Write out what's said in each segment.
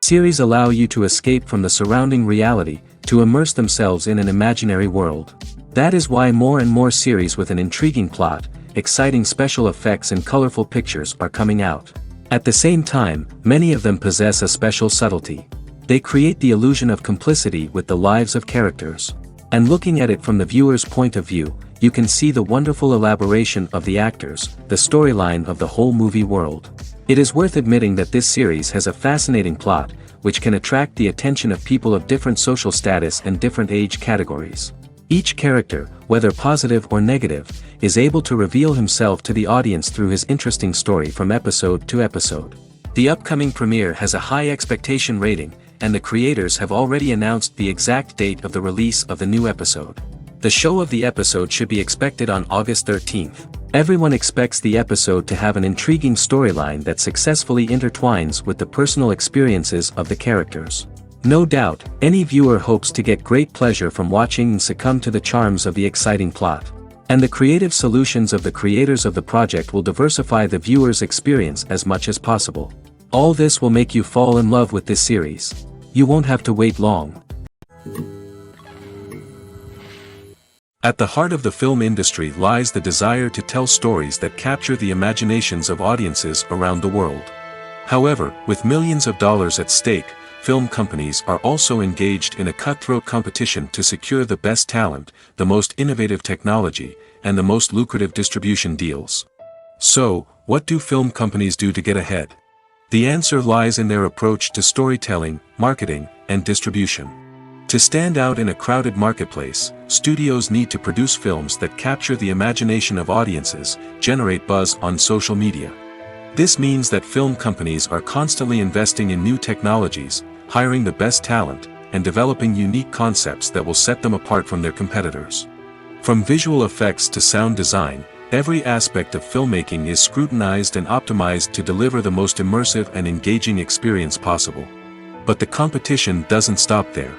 Series allow you to escape from the surrounding reality, to immerse themselves in an imaginary world. That is why more and more series with an intriguing plot, exciting special effects and colorful pictures are coming out. At the same time, many of them possess a special subtlety. They create the illusion of complicity with the lives of characters. And looking at it from the viewer's point of view, you can see the wonderful elaboration of the actors, the storyline of the whole movie world. It is worth admitting that this series has a fascinating plot, which can attract the attention of people of different social status and different age categories. Each character, whether positive or negative, is able to reveal himself to the audience through his interesting story from episode to episode. The upcoming premiere has a high expectation rating, and the creators have already announced the exact date of the release of the new episode. The show of the episode should be expected on August 13th. Everyone expects the episode to have an intriguing storyline that successfully intertwines with the personal experiences of the characters. No doubt, any viewer hopes to get great pleasure from watching and succumb to the charms of the exciting plot. And the creative solutions of the creators of the project will diversify the viewer's experience as much as possible. All this will make you fall in love with this series. You won't have to wait long. At the heart of the film industry lies the desire to tell stories that capture the imaginations of audiences around the world. However, with millions of dollars at stake, film companies are also engaged in a cutthroat competition to secure the best talent, the most innovative technology, and the most lucrative distribution deals. So, what do film companies do to get ahead? The answer lies in their approach to storytelling, marketing, and distribution. To stand out in a crowded marketplace, studios need to produce films that capture the imagination of audiences, generate buzz on social media. This means that film companies are constantly investing in new technologies, hiring the best talent, and developing unique concepts that will set them apart from their competitors. From visual effects to sound design, every aspect of filmmaking is scrutinized and optimized to deliver the most immersive and engaging experience possible. But the competition doesn't stop there.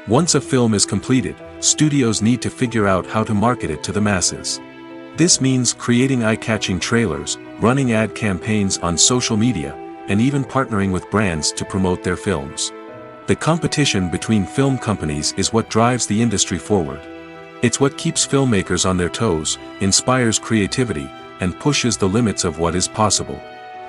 Once a film is completed, studios need to figure out how to market it to the masses. This means creating eye-catching trailers, running ad campaigns on social media, and even partnering with brands to promote their films. The competition between film companies is what drives the industry forward. It's what keeps filmmakers on their toes, inspires creativity, and pushes the limits of what is possible.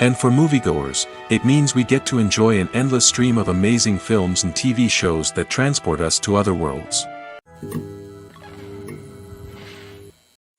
And for moviegoers, it means we get to enjoy an endless stream of amazing films and TV shows that transport us to other worlds.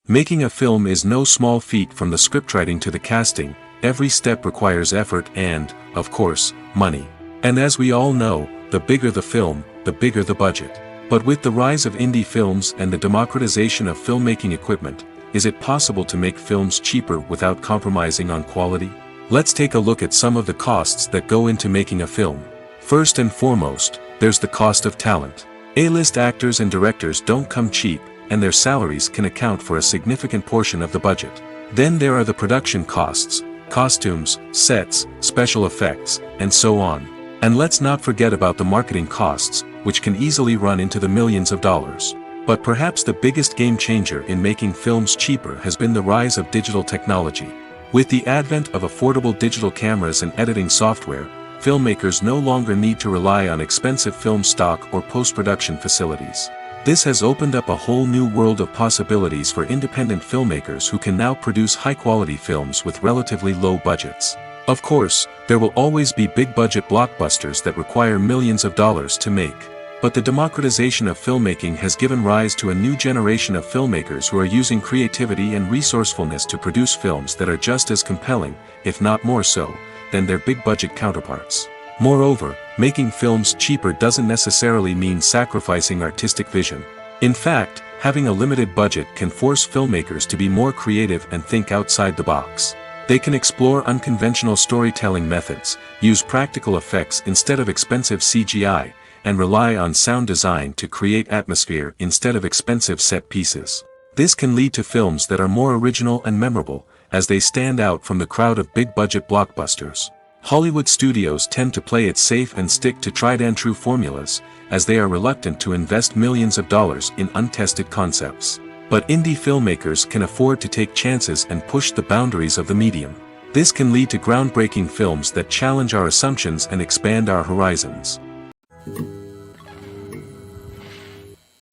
Making a film is no small feat. From the scriptwriting to the casting, every step requires effort and, of course, money. And as we all know, the bigger the film, the bigger the budget. But with the rise of indie films and the democratization of filmmaking equipment, is it possible to make films cheaper without compromising on quality? Let's take a look at some of the costs that go into making a film. First and foremost, there's the cost of talent. A-list actors and directors don't come cheap, and their salaries can account for a significant portion of the budget. Then there are the production costs, costumes, sets, special effects, and so on. And let's not forget about the marketing costs, which can easily run into the millions of dollars. But perhaps the biggest game changer in making films cheaper has been the rise of digital technology. With the advent of affordable digital cameras and editing software, filmmakers no longer need to rely on expensive film stock or post-production facilities. This has opened up a whole new world of possibilities for independent filmmakers who can now produce high-quality films with relatively low budgets. Of course, there will always be big-budget blockbusters that require millions of dollars to make. But the democratization of filmmaking has given rise to a new generation of filmmakers who are using creativity and resourcefulness to produce films that are just as compelling, if not more so, than their big-budget counterparts. Moreover, making films cheaper doesn't necessarily mean sacrificing artistic vision. In fact, having a limited budget can force filmmakers to be more creative and think outside the box. They can explore unconventional storytelling methods, use practical effects instead of expensive CGI, and rely on sound design to create atmosphere instead of expensive set pieces. This can lead to films that are more original and memorable, as they stand out from the crowd of big-budget blockbusters. Hollywood studios tend to play it safe and stick to tried-and-true formulas, as they are reluctant to invest millions of dollars in untested concepts. But indie filmmakers can afford to take chances and push the boundaries of the medium. This can lead to groundbreaking films that challenge our assumptions and expand our horizons.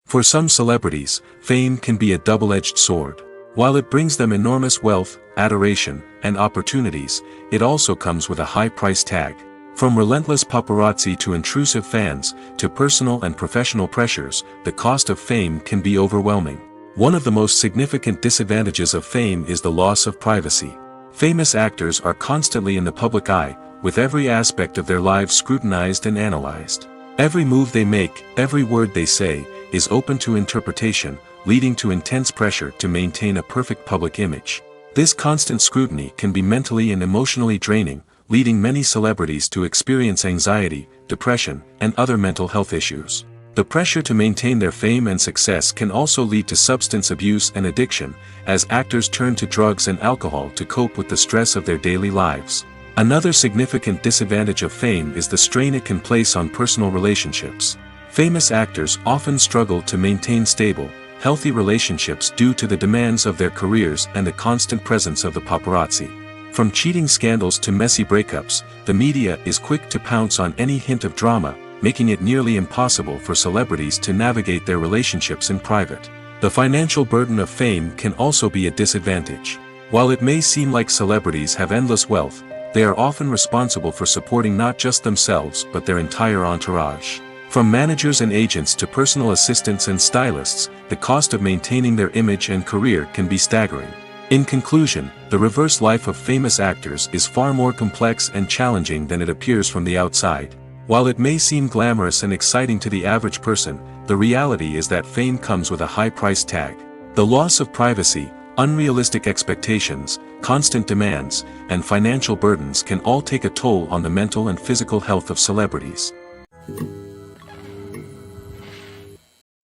For some celebrities, fame can be a double-edged sword. While it brings them enormous wealth, adoration, and opportunities, it also comes with a high price tag. From relentless paparazzi to intrusive fans, to personal and professional pressures, the cost of fame can be overwhelming. One of the most significant disadvantages of fame is the loss of privacy. Famous actors are constantly in the public eye, with every aspect of their lives scrutinized and analyzed. Every move they make, every word they say, is open to interpretation, leading to intense pressure to maintain a perfect public image. This constant scrutiny can be mentally and emotionally draining, leading many celebrities to experience anxiety, depression, and other mental health issues. The pressure to maintain their fame and success can also lead to substance abuse and addiction, as actors turn to drugs and alcohol to cope with the stress of their daily lives. Another significant disadvantage of fame is the strain it can place on personal relationships. Famous actors often struggle to maintain stable, healthy relationships due to the demands of their careers and the constant presence of the paparazzi. From cheating scandals to messy breakups, the media is quick to pounce on any hint of drama, making it nearly impossible for celebrities to navigate their relationships in private. The financial burden of fame can also be a disadvantage. While it may seem like celebrities have endless wealth, they are often responsible for supporting not just themselves but their entire entourage. From managers and agents to personal assistants and stylists, the cost of maintaining their image and career can be staggering. In conclusion, the reverse life of famous actors is far more complex and challenging than it appears from the outside. While it may seem glamorous and exciting to the average person, the reality is that fame comes with a high price tag. The loss of privacy, unrealistic expectations, constant demands, and financial burdens can all take a toll on the mental and physical health of celebrities.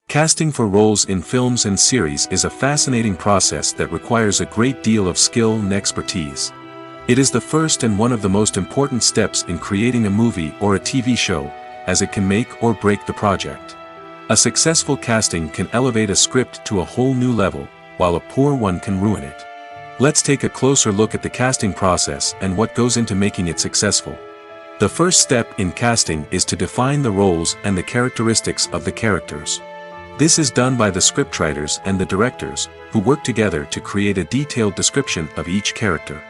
Casting for roles in films and series is a fascinating process that requires a great deal of skill and expertise. It is the first and one of the most important steps in creating a movie or a TV show, as it can make or break the project. A successful casting can elevate a script to a whole new level, while a poor one can ruin it. Let's take a closer look at the casting process and what goes into making it successful. The first step in casting is to define the roles and the characteristics of the characters. This is done by the scriptwriters and the directors, who work together to create a detailed description of each character.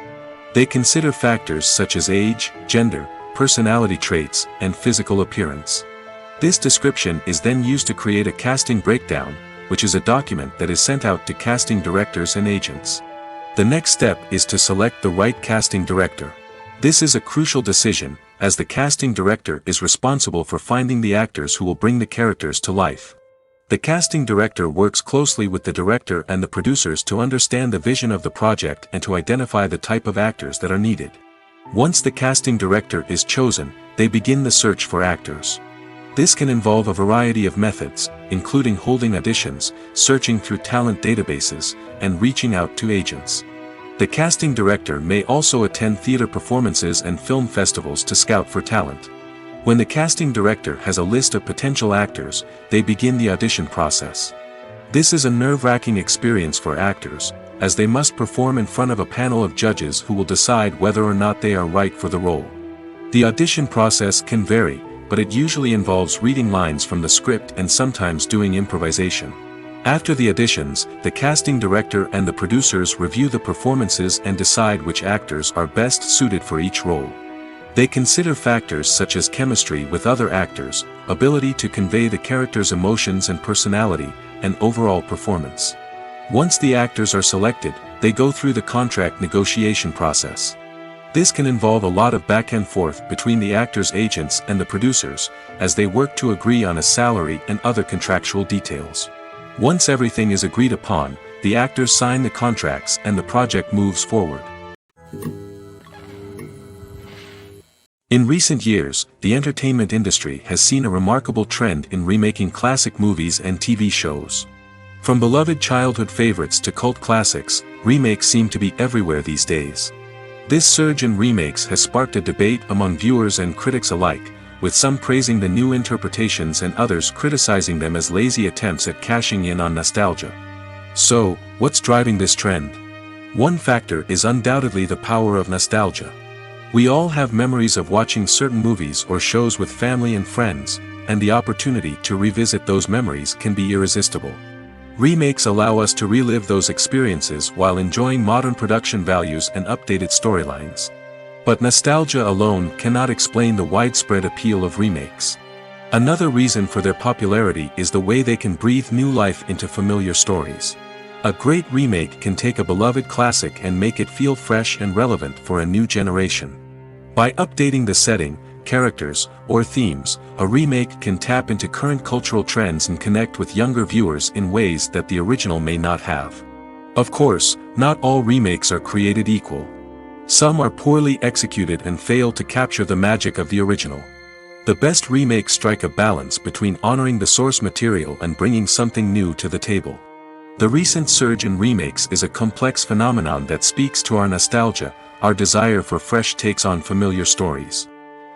They consider factors such as age, gender, personality traits, and physical appearance. This description is then used to create a casting breakdown, which is a document that is sent out to casting directors and agents. The next step is to select the right casting director. This is a crucial decision, as the casting director is responsible for finding the actors who will bring the characters to life. The casting director works closely with the director and the producers to understand the vision of the project and to identify the type of actors that are needed. Once the casting director is chosen, they begin the search for actors. This can involve a variety of methods, including holding auditions, searching through talent databases, and reaching out to agents. The casting director may also attend theater performances and film festivals to scout for talent. When the casting director has a list of potential actors, they begin the audition process. This is a nerve-wracking experience for actors, as they must perform in front of a panel of judges who will decide whether or not they are right for the role. The audition process can vary, but it usually involves reading lines from the script and sometimes doing improvisation. After the auditions, the casting director and the producers review the performances and decide which actors are best suited for each role. They consider factors such as chemistry with other actors, ability to convey the character's emotions and personality, and overall performance. Once the actors are selected, they go through the contract negotiation process. This can involve a lot of back and forth between the actors' agents and the producers, as they work to agree on a salary and other contractual details. Once everything is agreed upon, the actors sign the contracts and the project moves forward. In recent years, the entertainment industry has seen a remarkable trend in remaking classic movies and TV shows. From beloved childhood favorites to cult classics, remakes seem to be everywhere these days. This surge in remakes has sparked a debate among viewers and critics alike, with some praising the new interpretations and others criticizing them as lazy attempts at cashing in on nostalgia. So, what's driving this trend? One factor is undoubtedly the power of nostalgia. We all have memories of watching certain movies or shows with family and friends, and the opportunity to revisit those memories can be irresistible. Remakes allow us to relive those experiences while enjoying modern production values and updated storylines. But nostalgia alone cannot explain the widespread appeal of remakes. Another reason for their popularity is the way they can breathe new life into familiar stories. A great remake can take a beloved classic and make it feel fresh and relevant for a new generation. By updating the setting, characters, or themes, a remake can tap into current cultural trends and connect with younger viewers in ways that the original may not have. Of course, not all remakes are created equal. Some are poorly executed and fail to capture the magic of the original. The best remakes strike a balance between honoring the source material and bringing something new to the table. The recent surge in remakes is a complex phenomenon that speaks to our nostalgia, our desire for fresh takes on familiar stories.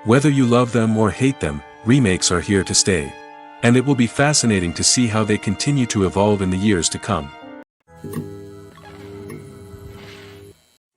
Whether you love them or hate them, remakes are here to stay. And it will be fascinating to see how they continue to evolve in the years to come.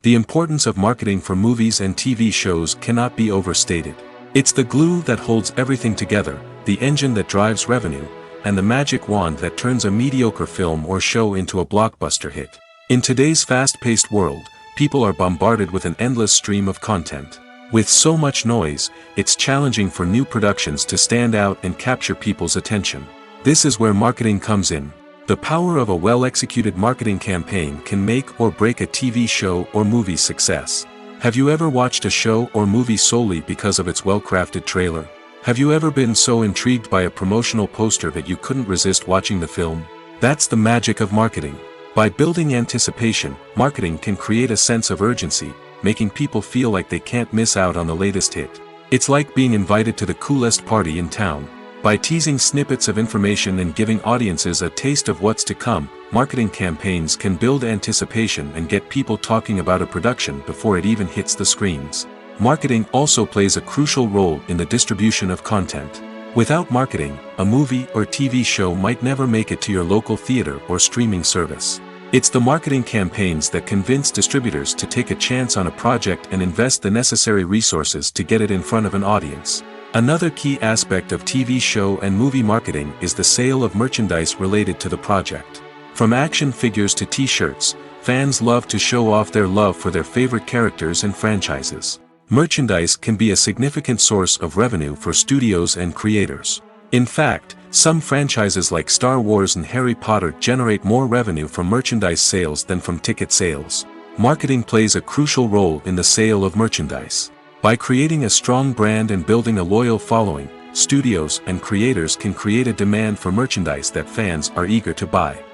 The importance of marketing for movies and TV shows cannot be overstated. It's the glue that holds everything together, the engine that drives revenue, and the magic wand that turns a mediocre film or show into a blockbuster hit. In today's fast-paced world, people are bombarded with an endless stream of content. With so much noise, it's challenging for new productions to stand out and capture people's attention. This is where marketing comes in. The power of a well-executed marketing campaign can make or break a TV show or movie's success. Have you ever watched a show or movie solely because of its well-crafted trailer? Have you ever been so intrigued by a promotional poster that you couldn't resist watching the film? That's the magic of marketing. By building anticipation, marketing can create a sense of urgency, making people feel like they can't miss out on the latest hit. It's like being invited to the coolest party in town. By teasing snippets of information and giving audiences a taste of what's to come, marketing campaigns can build anticipation and get people talking about a production before it even hits the screens. Marketing also plays a crucial role in the distribution of content. Without marketing, a movie or TV show might never make it to your local theater or streaming service. It's the marketing campaigns that convince distributors to take a chance on a project and invest the necessary resources to get it in front of an audience. Another key aspect of TV show and movie marketing is the sale of merchandise related to the project. From action figures to t-shirts, fans love to show off their love for their favorite characters and franchises. Merchandise can be a significant source of revenue for studios and creators. In fact, some franchises like Star Wars and Harry Potter generate more revenue from merchandise sales than from ticket sales. Marketing plays a crucial role in the sale of merchandise. By creating a strong brand and building a loyal following, studios and creators can create a demand for merchandise that fans are eager to buy.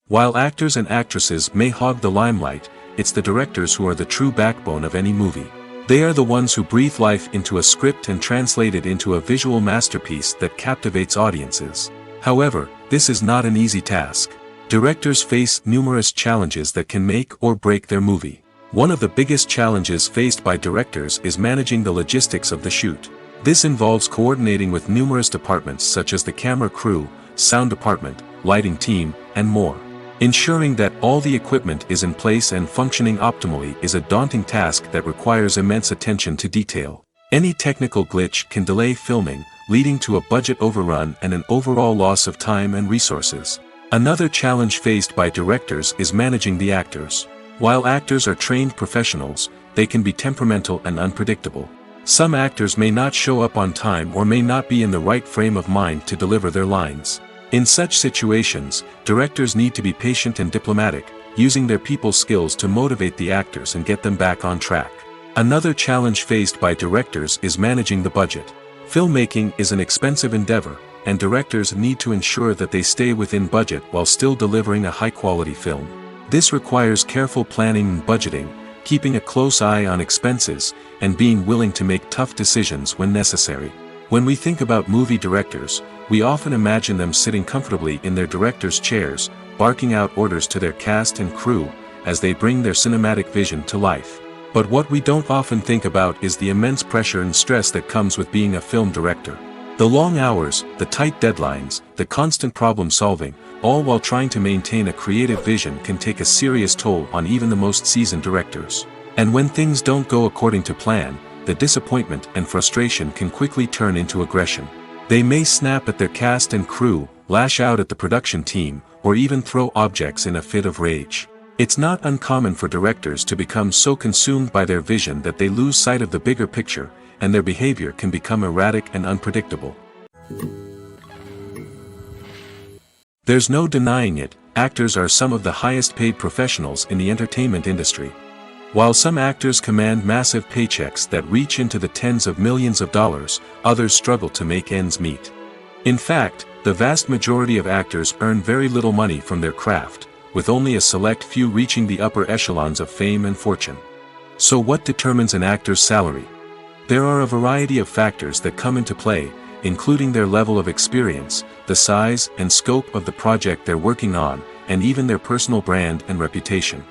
While actors and actresses may hog the limelight, it's the directors who are the true backbone of any movie. They are the ones who breathe life into a script and translate it into a visual masterpiece that captivates audiences. However, this is not an easy task. Directors face numerous challenges that can make or break their movie. One of the biggest challenges faced by directors is managing the logistics of the shoot. This involves coordinating with numerous departments such as the camera crew, sound department, lighting team, and more. Ensuring that all the equipment is in place and functioning optimally is a daunting task that requires immense attention to detail. Any technical glitch can delay filming, leading to a budget overrun and an overall loss of time and resources. Another challenge faced by directors is managing the actors. While actors are trained professionals, they can be temperamental and unpredictable. Some actors may not show up on time or may not be in the right frame of mind to deliver their lines. In such situations, directors need to be patient and diplomatic, using their people skills to motivate the actors and get them back on track. Another challenge faced by directors is managing the budget. Filmmaking is an expensive endeavor, and directors need to ensure that they stay within budget while still delivering a high-quality film. This requires careful planning and budgeting, keeping a close eye on expenses, and being willing to make tough decisions when necessary. When we think about movie directors, we often imagine them sitting comfortably in their director's chairs, barking out orders to their cast and crew, as they bring their cinematic vision to life. But what we don't often think about is the immense pressure and stress that comes with being a film director. The long hours, the tight deadlines, the constant problem solving, all while trying to maintain a creative vision can take a serious toll on even the most seasoned directors. And when things don't go according to plan, the disappointment and frustration can quickly turn into aggression. They may snap at their cast and crew, lash out at the production team, or even throw objects in a fit of rage. It's not uncommon for directors to become so consumed by their vision that they lose sight of the bigger picture, and their behavior can become erratic and unpredictable. There's no denying it, actors are some of the highest paid professionals in the entertainment industry. While some actors command massive paychecks that reach into the tens of millions of dollars, others struggle to make ends meet. In fact, the vast majority of actors earn very little money from their craft, with only a select few reaching the upper echelons of fame and fortune. So what determines an actor's salary? There are a variety of factors that come into play, including their level of experience, the size and scope of the project they're working on, and even their personal brand and reputation.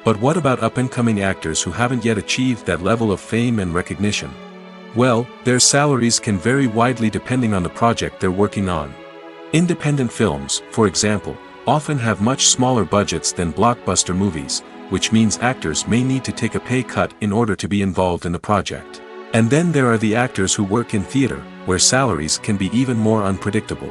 But what about up-and-coming actors who haven't yet achieved that level of fame and recognition? Well, their salaries can vary widely depending on the project they're working on. Independent films, for example, often have much smaller budgets than blockbuster movies, which means actors may need to take a pay cut in order to be involved in the project. And then there are the actors who work in theater, where salaries can be even more unpredictable.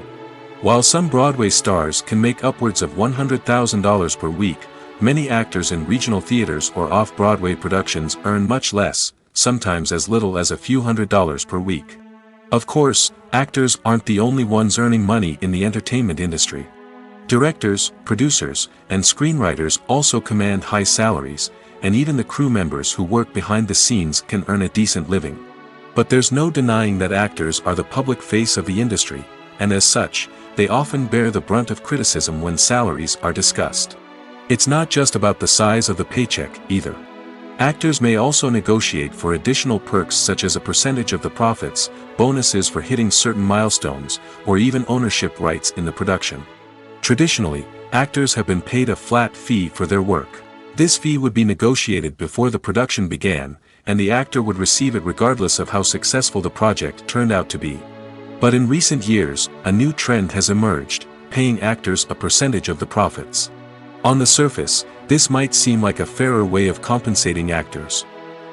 While some Broadway stars can make upwards of $100,000 per week, many actors in regional theaters or off-Broadway productions earn much less, sometimes as little as a few $100s per week. Of course, actors aren't the only ones earning money in the entertainment industry. Directors, producers, and screenwriters also command high salaries, and even the crew members who work behind the scenes can earn a decent living. But there's no denying that actors are the public face of the industry, and as such, they often bear the brunt of criticism when salaries are discussed. It's not just about the size of the paycheck, either. Actors may also negotiate for additional perks such as a percentage of the profits, bonuses for hitting certain milestones, or even ownership rights in the production. Traditionally, actors have been paid a flat fee for their work. This fee would be negotiated before the production began, and the actor would receive it regardless of how successful the project turned out to be. But in recent years, a new trend has emerged, paying actors a percentage of the profits. On the surface, this might seem like a fairer way of compensating actors.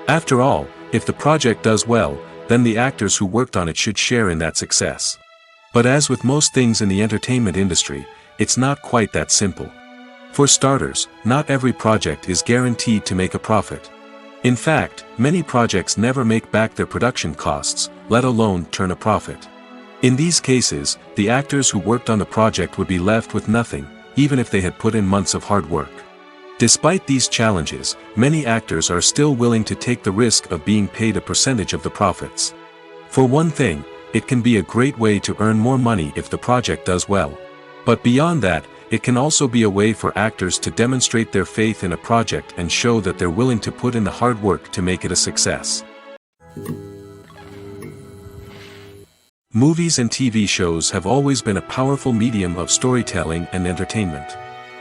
After all, if the project does well, then the actors who worked on it should share in that success. But as with most things in the entertainment industry, it's not quite that simple. For starters, not every project is guaranteed to make a profit. In fact, many projects never make back their production costs, let alone turn a profit. In these cases, the actors who worked on the project would be left with nothing, even if they had put in months of hard work. Despite these challenges, many actors are still willing to take the risk of being paid a percentage of the profits. For one thing, it can be a great way to earn more money if the project does well. But beyond that, it can also be a way for actors to demonstrate their faith in a project and show that they're willing to put in the hard work to make it a success. Movies and TV shows have always been a powerful medium of storytelling and entertainment.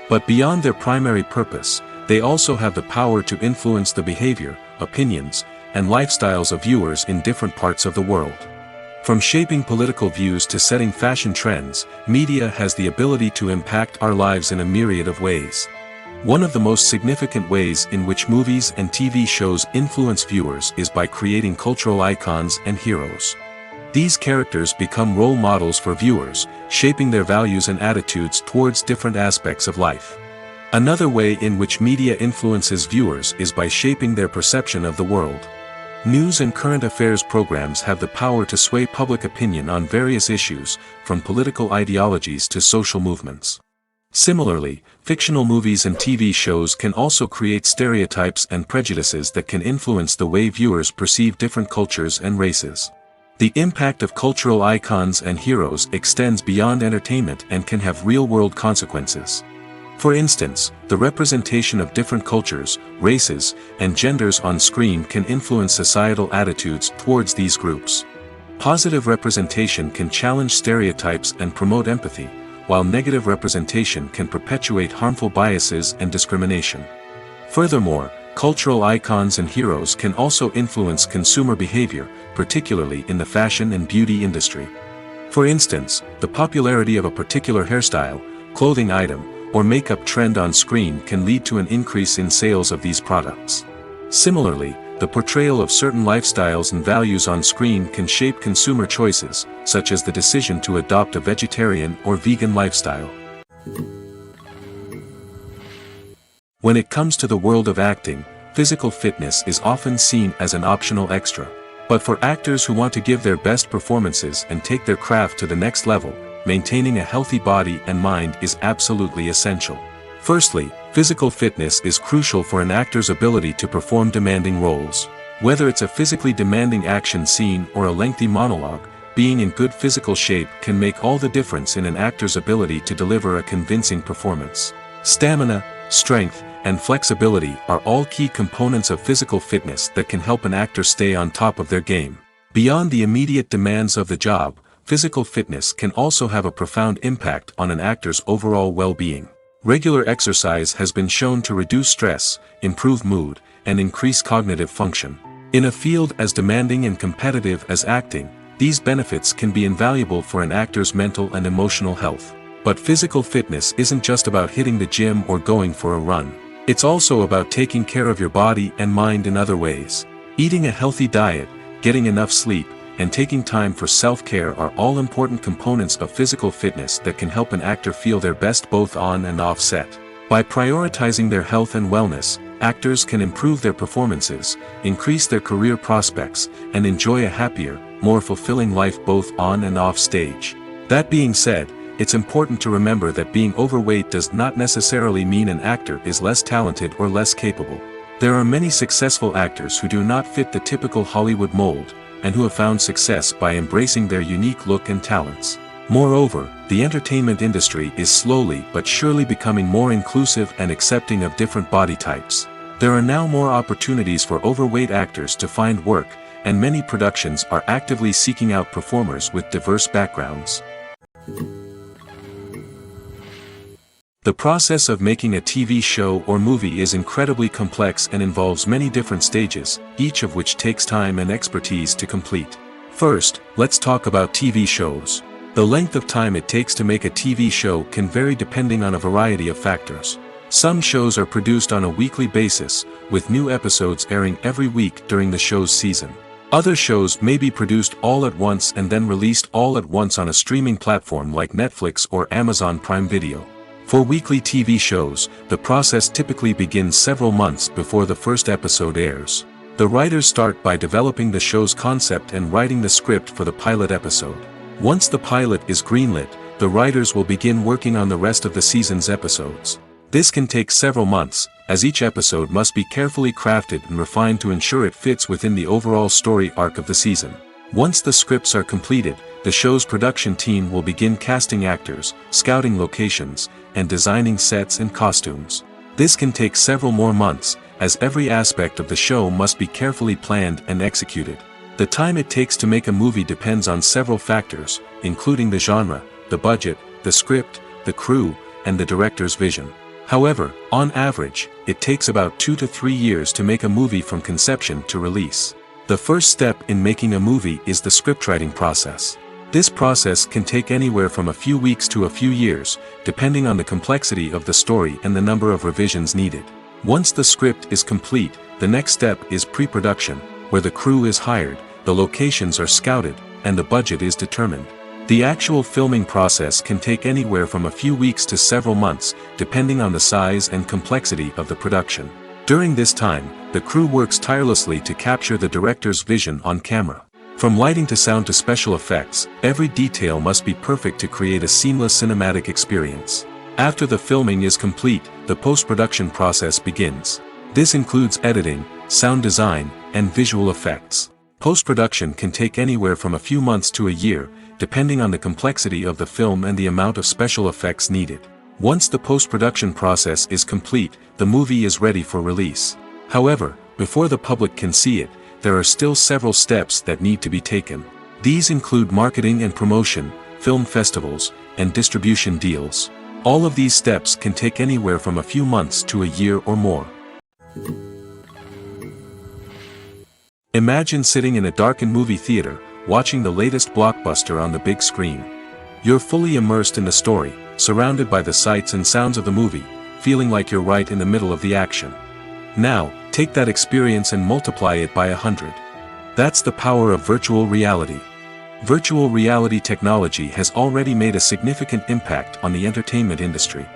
But beyond their primary purpose, they also have the power to influence the behavior, opinions, and lifestyles of viewers in different parts of the world. From shaping political views to setting fashion trends, media has the ability to impact our lives in a myriad of ways. One of the most significant ways in which movies and TV shows influence viewers is by creating cultural icons and heroes. These characters become role models for viewers, shaping their values and attitudes towards different aspects of life. Another way in which media influences viewers is by shaping their perception of the world. News and current affairs programs have the power to sway public opinion on various issues, from political ideologies to social movements. Similarly, fictional movies and TV shows can also create stereotypes and prejudices that can influence the way viewers perceive different cultures and races. The impact of cultural icons and heroes extends beyond entertainment and can have real-world consequences. For instance, the representation of different cultures, races, and genders on screen can influence societal attitudes towards these groups. Positive representation can challenge stereotypes and promote empathy, while negative representation can perpetuate harmful biases and discrimination. Furthermore, cultural icons and heroes can also influence consumer behavior, particularly in the fashion and beauty industry. For instance, the popularity of a particular hairstyle, clothing item, or makeup trend on screen can lead to an increase in sales of these products. Similarly, the portrayal of certain lifestyles and values on screen can shape consumer choices, such as the decision to adopt a vegetarian or vegan lifestyle. When it comes to the world of acting, physical fitness is often seen as an optional extra. But for actors who want to give their best performances and take their craft to the next level, maintaining a healthy body and mind is absolutely essential. Firstly, physical fitness is crucial for an actor's ability to perform demanding roles. Whether it's a physically demanding action scene or a lengthy monologue, being in good physical shape can make all the difference in an actor's ability to deliver a convincing performance. Stamina, strength, and flexibility are all key components of physical fitness that can help an actor stay on top of their game. Beyond the immediate demands of the job, physical fitness can also have a profound impact on an actor's overall well-being. Regular exercise has been shown to reduce stress, improve mood, and increase cognitive function. In a field as demanding and competitive as acting, these benefits can be invaluable for an actor's mental and emotional health. But physical fitness isn't just about hitting the gym or going for a run. It's also about taking care of your body and mind in other ways. Eating a healthy diet, getting enough sleep, and taking time for self-care are all important components of physical fitness that can help an actor feel their best both on and off set. By prioritizing their health and wellness, actors can improve their performances, increase their career prospects, and enjoy a happier, more fulfilling life both on and off stage. That being said, it's important to remember that being overweight does not necessarily mean an actor is less talented or less capable. There are many successful actors who do not fit the typical Hollywood mold, and who have found success by embracing their unique look and talents. Moreover, the entertainment industry is slowly but surely becoming more inclusive and accepting of different body types. There are now more opportunities for overweight actors to find work, and many productions are actively seeking out performers with diverse backgrounds. The process of making a TV show or movie is incredibly complex and involves many different stages, each of which takes time and expertise to complete. First, let's talk about TV shows. The length of time it takes to make a TV show can vary depending on a variety of factors. Some shows are produced on a weekly basis, with new episodes airing every week during the show's season. Other shows may be produced all at once and then released all at once on a streaming platform like Netflix or Amazon Prime Video. For weekly TV shows, the process typically begins several months before the first episode airs. The writers start by developing the show's concept and writing the script for the pilot episode. Once the pilot is greenlit, the writers will begin working on the rest of the season's episodes. This can take several months, as each episode must be carefully crafted and refined to ensure it fits within the overall story arc of the season. Once the scripts are completed, the show's production team will begin casting actors, scouting locations, and designing sets and costumes. This can take several more months, as every aspect of the show must be carefully planned and executed. The time it takes to make a movie depends on several factors, including the genre, the budget, the script, the crew, and the director's vision. However, on average, it takes about 2 to 3 years to make a movie from conception to release. The first step in making a movie is the scriptwriting process. This process can take anywhere from a few weeks to a few years, depending on the complexity of the story and the number of revisions needed. Once the script is complete, the next step is pre-production, where the crew is hired, the locations are scouted, and the budget is determined. The actual filming process can take anywhere from a few weeks to several months, depending on the size and complexity of the production. During this time, the crew works tirelessly to capture the director's vision on camera. From lighting to sound to special effects, every detail must be perfect to create a seamless cinematic experience. After the filming is complete, the post-production process begins. This includes editing, sound design, and visual effects. Post-production can take anywhere from a few months to a year, depending on the complexity of the film and the amount of special effects needed. Once the post-production process is complete, the movie is ready for release. However, before the public can see it, there are still several steps that need to be taken. These include marketing and promotion, film festivals, and distribution deals. All of these steps can take anywhere from a few months to a year or more. Imagine sitting in a darkened movie theater, watching the latest blockbuster on the big screen. You're fully immersed in the story, surrounded by the sights and sounds of the movie, feeling like you're right in the middle of the action. Now, take that experience and multiply it by 100. That's the power of virtual reality. Virtual reality technology has already made a significant impact on the entertainment industry.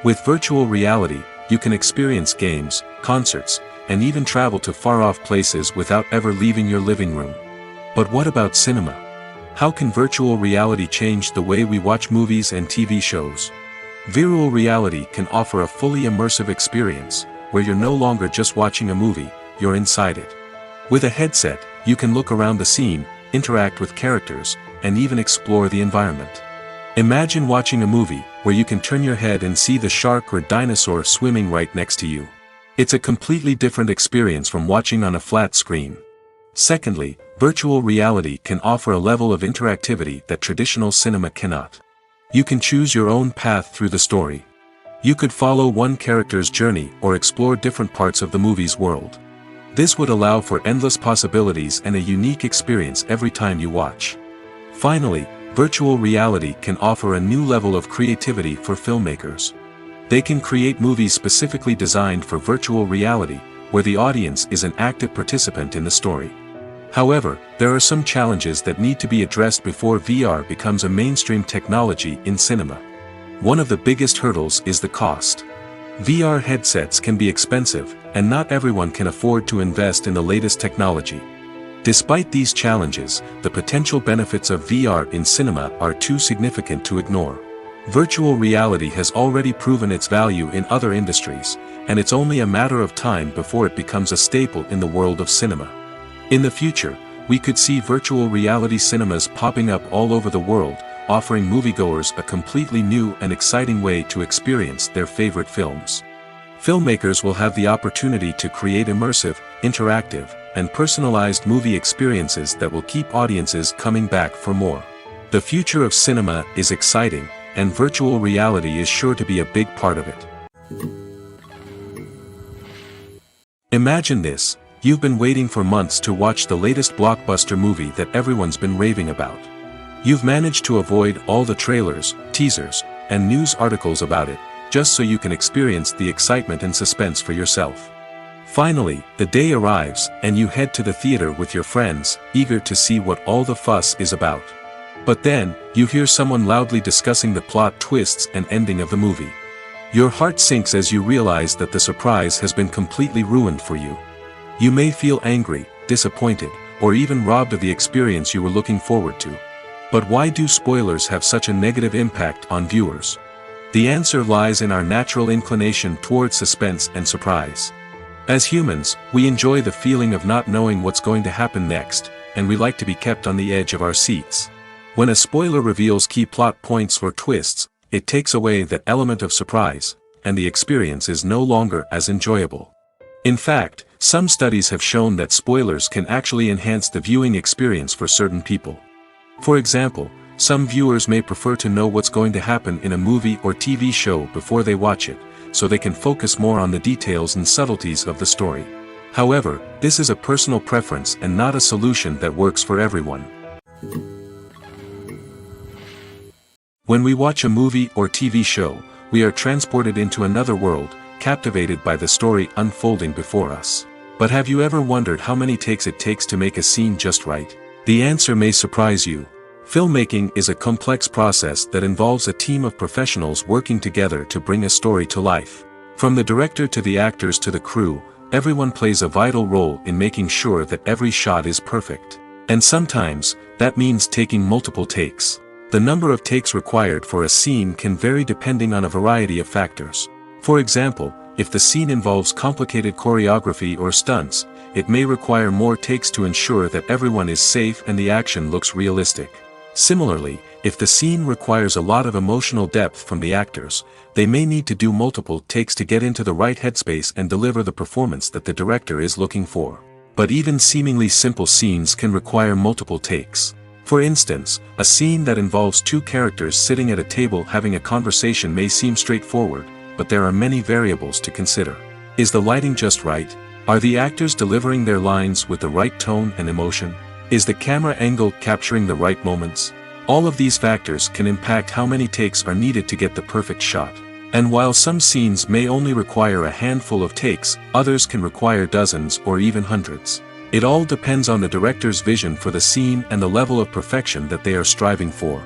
With virtual reality, you can experience games, concerts, and even travel to far-off places without ever leaving your living room. But what about cinema? How can virtual reality change the way we watch movies and TV shows? Virtual reality can offer a fully immersive experience, where you're no longer just watching a movie, you're inside it. With a headset, you can look around the scene, interact with characters, and even explore the environment. Imagine watching a movie, where you can turn your head and see the shark or dinosaur swimming right next to you. It's a completely different experience from watching on a flat screen. Secondly, virtual reality can offer a level of interactivity that traditional cinema cannot. You can choose your own path through the story. You could follow one character's journey or explore different parts of the movie's world. This would allow for endless possibilities and a unique experience every time you watch. Finally, virtual reality can offer a new level of creativity for filmmakers. They can create movies specifically designed for virtual reality, where the audience is an active participant in the story. However, there are some challenges that need to be addressed before VR becomes a mainstream technology in cinema. One of the biggest hurdles is the cost. VR headsets can be expensive, and not everyone can afford to invest in the latest technology. Despite these challenges, the potential benefits of VR in cinema are too significant to ignore. Virtual reality has already proven its value in other industries, and it's only a matter of time before it becomes a staple in the world of cinema. In the future, we could see virtual reality cinemas popping up all over the world, offering moviegoers a completely new and exciting way to experience their favorite films. Filmmakers will have the opportunity to create immersive, interactive, and personalized movie experiences that will keep audiences coming back for more. The future of cinema is exciting, and virtual reality is sure to be a big part of it. Imagine this: you've been waiting for months to watch the latest blockbuster movie that everyone's been raving about. You've managed to avoid all the trailers, teasers, and news articles about it, just so you can experience the excitement and suspense for yourself. Finally, the day arrives, and you head to the theater with your friends, eager to see what all the fuss is about. But then, you hear someone loudly discussing the plot twists and ending of the movie. Your heart sinks as you realize that the surprise has been completely ruined for you. You may feel angry, disappointed, or even robbed of the experience you were looking forward to. But why do spoilers have such a negative impact on viewers? The answer lies in our natural inclination toward suspense and surprise. As humans, we enjoy the feeling of not knowing what's going to happen next, and we like to be kept on the edge of our seats. When a spoiler reveals key plot points or twists, it takes away that element of surprise, and the experience is no longer as enjoyable. In fact, some studies have shown that spoilers can actually enhance the viewing experience for certain people. For example, some viewers may prefer to know what's going to happen in a movie or TV show before they watch it, so they can focus more on the details and subtleties of the story. However, this is a personal preference and not a solution that works for everyone. When we watch a movie or TV show, we are transported into another world, captivated by the story unfolding before us. But have you ever wondered how many takes it takes to make a scene just right? The answer may surprise you. Filmmaking is a complex process that involves a team of professionals working together to bring a story to life. From the director to the actors to the crew, everyone plays a vital role in making sure that every shot is perfect. And sometimes, that means taking multiple takes. The number of takes required for a scene can vary depending on a variety of factors. For example, if the scene involves complicated choreography or stunts, it may require more takes to ensure that everyone is safe and the action looks realistic. Similarly, if the scene requires a lot of emotional depth from the actors, they may need to do multiple takes to get into the right headspace and deliver the performance that the director is looking for. But even seemingly simple scenes can require multiple takes. For instance, a scene that involves two characters sitting at a table having a conversation may seem straightforward, but there are many variables to consider. Is the lighting just right? Are the actors delivering their lines with the right tone and emotion? Is the camera angle capturing the right moments? All of these factors can impact how many takes are needed to get the perfect shot. And while some scenes may only require a handful of takes, others can require dozens or even hundreds. It all depends on the director's vision for the scene and the level of perfection that they are striving for.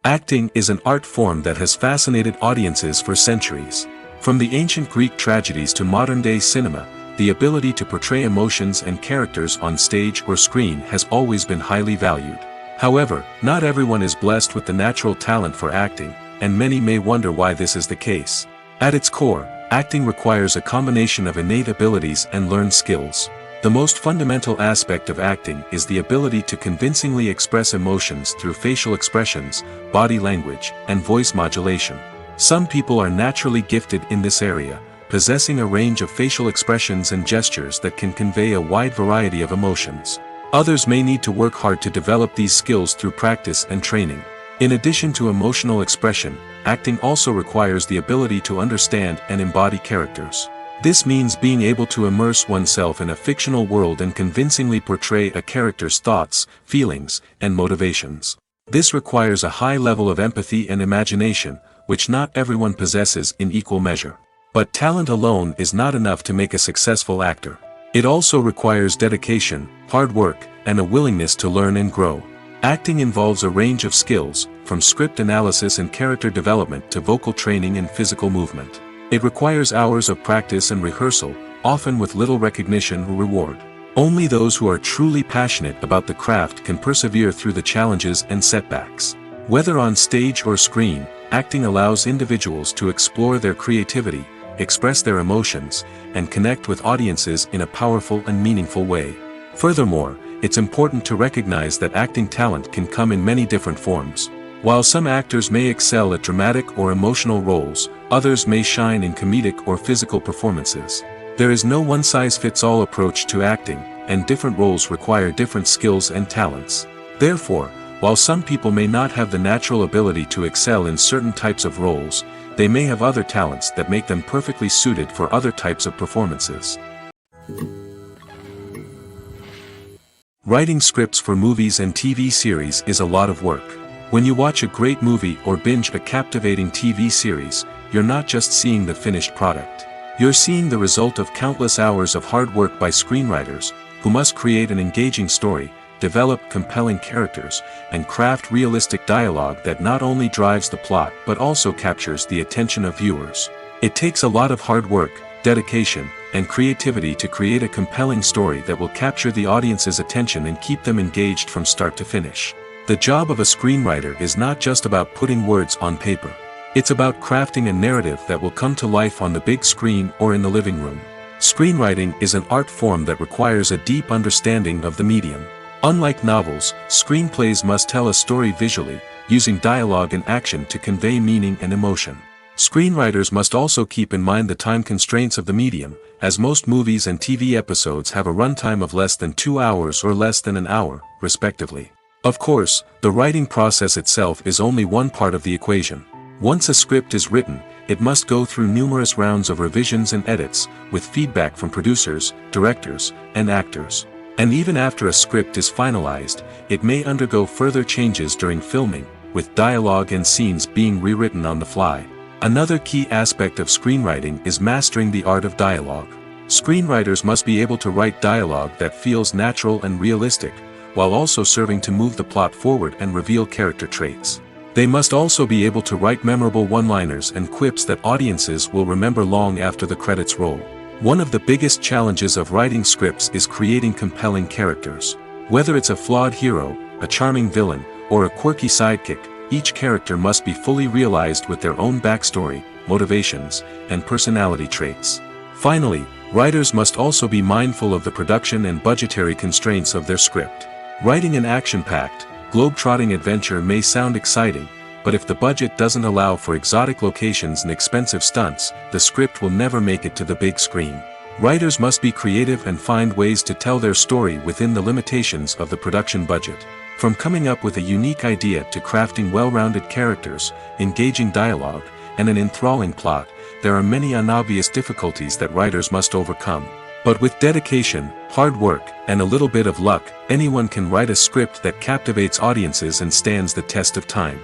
Acting is an art form that has fascinated audiences for centuries. From the ancient Greek tragedies to modern-day cinema, the ability to portray emotions and characters on stage or screen has always been highly valued. However, not everyone is blessed with the natural talent for acting, and many may wonder why this is the case. At its core, acting requires a combination of innate abilities and learned skills. The most fundamental aspect of acting is the ability to convincingly express emotions through facial expressions, body language, and voice modulation. Some people are naturally gifted in this area, possessing a range of facial expressions and gestures that can convey a wide variety of emotions. Others may need to work hard to develop these skills through practice and training. In addition to emotional expression, acting also requires the ability to understand and embody characters. This means being able to immerse oneself in a fictional world and convincingly portray a character's thoughts, feelings, and motivations. This requires a high level of empathy and imagination, which not everyone possesses in equal measure. But talent alone is not enough to make a successful actor. It also requires dedication, hard work, and a willingness to learn and grow. Acting involves a range of skills, from script analysis and character development to vocal training and physical movement. It requires hours of practice and rehearsal, often with little recognition or reward. Only those who are truly passionate about the craft can persevere through the challenges and setbacks. Whether on stage or screen, acting allows individuals to explore their creativity, express their emotions, and connect with audiences in a powerful and meaningful way. Furthermore, it's important to recognize that acting talent can come in many different forms. While some actors may excel at dramatic or emotional roles, others may shine in comedic or physical performances. There is no one-size-fits-all approach to acting, and different roles require different skills and talents. Therefore, while some people may not have the natural ability to excel in certain types of roles, they may have other talents that make them perfectly suited for other types of performances. Writing scripts for movies and TV series is a lot of work. When you watch a great movie or binge a captivating TV series, you're not just seeing the finished product. You're seeing the result of countless hours of hard work by screenwriters, who must create an engaging story, develop compelling characters, and craft realistic dialogue that not only drives the plot but also captures the attention of viewers. It takes a lot of hard work, dedication, and creativity to create a compelling story that will capture the audience's attention and keep them engaged from start to finish. The job of a screenwriter is not just about putting words on paper. It's about crafting a narrative that will come to life on the big screen or in the living room. Screenwriting is an art form that requires a deep understanding of the medium. Unlike novels, screenplays must tell a story visually, using dialogue and action to convey meaning and emotion. Screenwriters must also keep in mind the time constraints of the medium, as most movies and TV episodes have a runtime of less than 2 hours or less than an hour, respectively. Of course, the writing process itself is only one part of the equation. Once a script is written, it must go through numerous rounds of revisions and edits, with feedback from producers, directors, and actors. And even after a script is finalized, it may undergo further changes during filming, with dialogue and scenes being rewritten on the fly. Another key aspect of screenwriting is mastering the art of dialogue. Screenwriters must be able to write dialogue that feels natural and realistic, while also serving to move the plot forward and reveal character traits. They must also be able to write memorable one-liners and quips that audiences will remember long after the credits roll. One of the biggest challenges of writing scripts is creating compelling characters. Whether it's a flawed hero, a charming villain, or a quirky sidekick, each character must be fully realized with their own backstory, motivations, and personality traits. Finally, writers must also be mindful of the production and budgetary constraints of their script. Writing an action-packed, globe-trotting adventure may sound exciting, but if the budget doesn't allow for exotic locations and expensive stunts, the script will never make it to the big screen. Writers must be creative and find ways to tell their story within the limitations of the production budget. From coming up with a unique idea to crafting well-rounded characters, engaging dialogue, and an enthralling plot, there are many unobvious difficulties that writers must overcome. But with dedication, hard work, and a little bit of luck, anyone can write a script that captivates audiences and stands the test of time.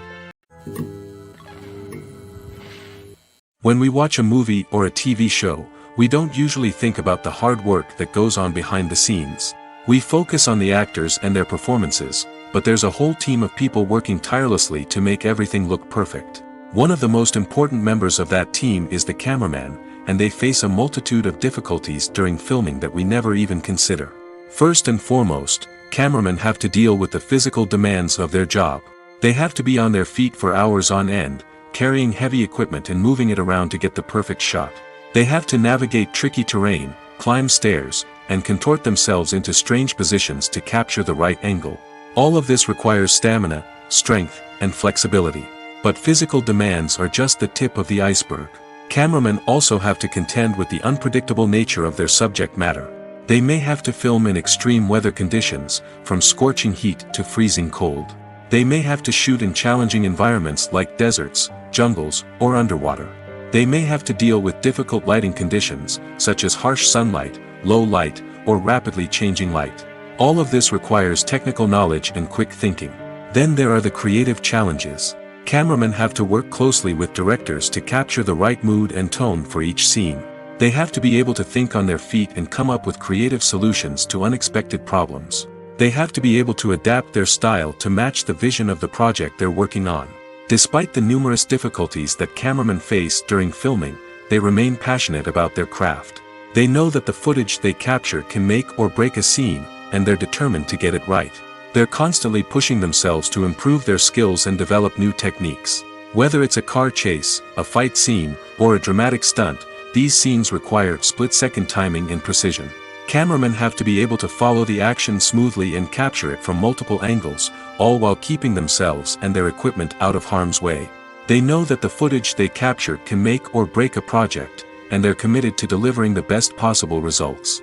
When we watch a movie or a TV show, we don't usually think about the hard work that goes on behind the scenes. We focus on the actors and their performances, but there's a whole team of people working tirelessly to make everything look perfect. One of the most important members of that team is the cameraman, and they face a multitude of difficulties during filming that we never even consider. First and foremost, cameramen have to deal with the physical demands of their job. They have to be on their feet for hours on end, carrying heavy equipment and moving it around to get the perfect shot. They have to navigate tricky terrain, climb stairs, and contort themselves into strange positions to capture the right angle. All of this requires stamina, strength, and flexibility. But physical demands are just the tip of the iceberg. Cameramen also have to contend with the unpredictable nature of their subject matter. They may have to film in extreme weather conditions, from scorching heat to freezing cold. They may have to shoot in challenging environments like deserts, jungles, or underwater. They may have to deal with difficult lighting conditions, such as harsh sunlight, low light, or rapidly changing light. All of this requires technical knowledge and quick thinking. Then there are the creative challenges. Cameramen have to work closely with directors to capture the right mood and tone for each scene. They have to be able to think on their feet and come up with creative solutions to unexpected problems. They have to be able to adapt their style to match the vision of the project they're working on. Despite the numerous difficulties that cameramen face during filming, they remain passionate about their craft. They know that the footage they capture can make or break a scene, and they're determined to get it right. They're constantly pushing themselves to improve their skills and develop new techniques. Whether it's a car chase, a fight scene, or a dramatic stunt, these scenes require split-second timing and precision. Cameramen have to be able to follow the action smoothly and capture it from multiple angles, all while keeping themselves and their equipment out of harm's way. They know that the footage they capture can make or break a project, and they're committed to delivering the best possible results.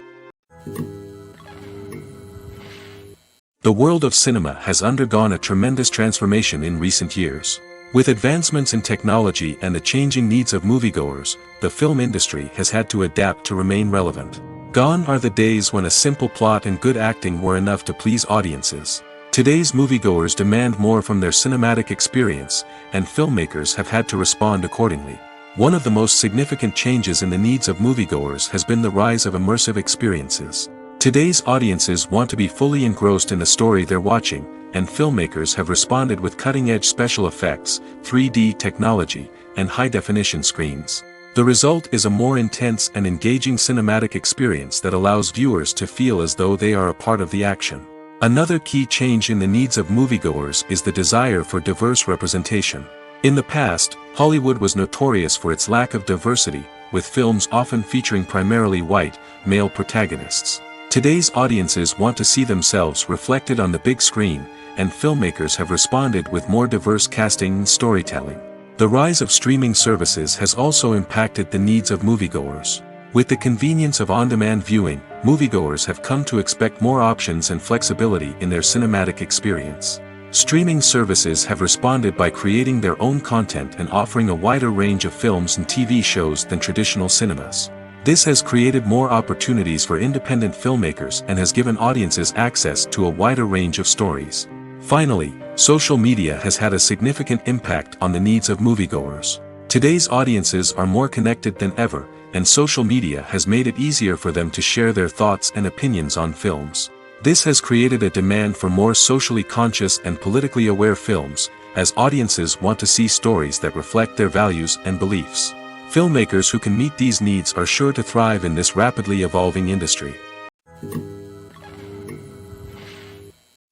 The world of cinema has undergone a tremendous transformation in recent years. With advancements in technology and the changing needs of moviegoers, the film industry has had to adapt to remain relevant. Gone are the days when a simple plot and good acting were enough to please audiences. Today's moviegoers demand more from their cinematic experience, and filmmakers have had to respond accordingly. One of the most significant changes in the needs of moviegoers has been the rise of immersive experiences. Today's audiences want to be fully engrossed in the story they're watching, and filmmakers have responded with cutting-edge special effects, 3D technology, and high-definition screens. The result is a more intense and engaging cinematic experience that allows viewers to feel as though they are a part of the action. Another key change in the needs of moviegoers is the desire for diverse representation. In the past, Hollywood was notorious for its lack of diversity, with films often featuring primarily white, male protagonists. Today's audiences want to see themselves reflected on the big screen, and filmmakers have responded with more diverse casting and storytelling. The rise of streaming services has also impacted the needs of moviegoers. With the convenience of on-demand viewing, moviegoers have come to expect more options and flexibility in their cinematic experience. Streaming services have responded by creating their own content and offering a wider range of films and TV shows than traditional cinemas. This has created more opportunities for independent filmmakers and has given audiences access to a wider range of stories. Finally, social media has had a significant impact on the needs of moviegoers. Today's audiences are more connected than ever, and social media has made it easier for them to share their thoughts and opinions on films. This has created a demand for more socially conscious and politically aware films, as audiences want to see stories that reflect their values and beliefs. Filmmakers who can meet these needs are sure to thrive in this rapidly evolving industry.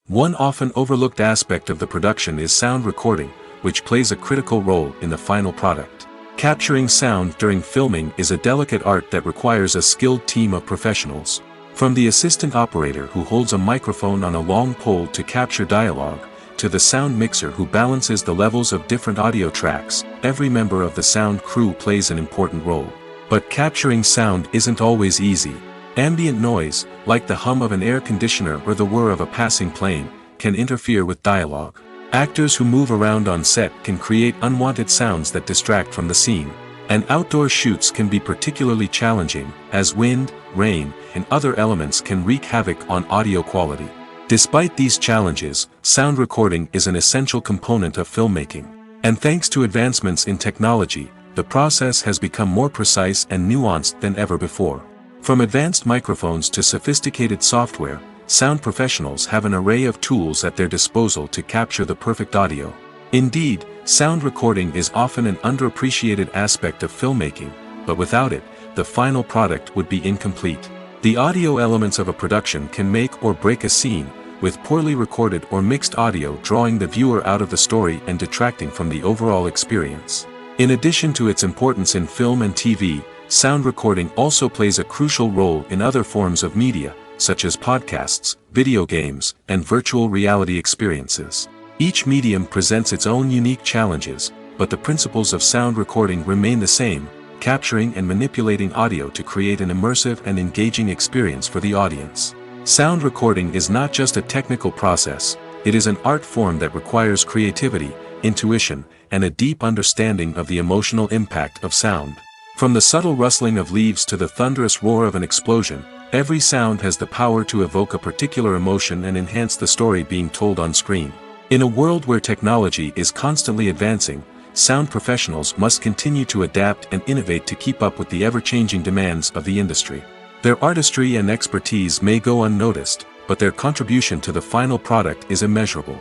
One often overlooked aspect of the production is sound recording, which plays a critical role in the final product. Capturing sound during filming is a delicate art that requires a skilled team of professionals. From the assistant operator who holds a microphone on a long pole to capture dialogue, to the sound mixer who balances the levels of different audio tracks, every member of the sound crew plays an important role. But capturing sound isn't always easy. Ambient noise, like the hum of an air conditioner or the whir of a passing plane, can interfere with dialogue. Actors who move around on set can create unwanted sounds that distract from the scene. And outdoor shoots can be particularly challenging, as wind, rain, and other elements can wreak havoc on audio quality. Despite these challenges, sound recording is an essential component of filmmaking. And thanks to advancements in technology, the process has become more precise and nuanced than ever before. From advanced microphones to sophisticated software, sound professionals have an array of tools at their disposal to capture the perfect audio. Indeed, sound recording is often an underappreciated aspect of filmmaking, but without it, the final product would be incomplete. The audio elements of a production can make or break a scene, with poorly recorded or mixed audio drawing the viewer out of the story and detracting from the overall experience. In addition to its importance in film and TV, sound recording also plays a crucial role in other forms of media, such as podcasts, video games, and virtual reality experiences. Each medium presents its own unique challenges, but the principles of sound recording remain the same, capturing and manipulating audio to create an immersive and engaging experience for the audience. Sound recording is not just a technical process, it is an art form that requires creativity, intuition, and a deep understanding of the emotional impact of sound. From the subtle rustling of leaves to the thunderous roar of an explosion, every sound has the power to evoke a particular emotion and enhance the story being told on screen. In a world where technology is constantly advancing, sound professionals must continue to adapt and innovate to keep up with the ever-changing demands of the industry. Their artistry and expertise may go unnoticed, but their contribution to the final product is immeasurable.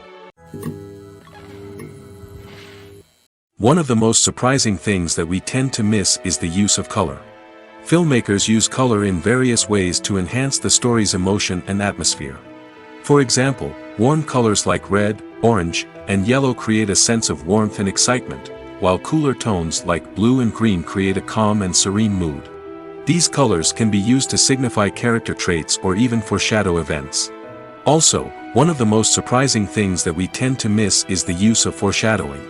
One of the most surprising things that we tend to miss is the use of color. Filmmakers use color in various ways to enhance the story's emotion and atmosphere. For example, warm colors like red, orange, and yellow create a sense of warmth and excitement, while cooler tones like blue and green create a calm and serene mood. These colors can be used to signify character traits or even foreshadow events. Also, one of the most surprising things that we tend to miss is the use of foreshadowing.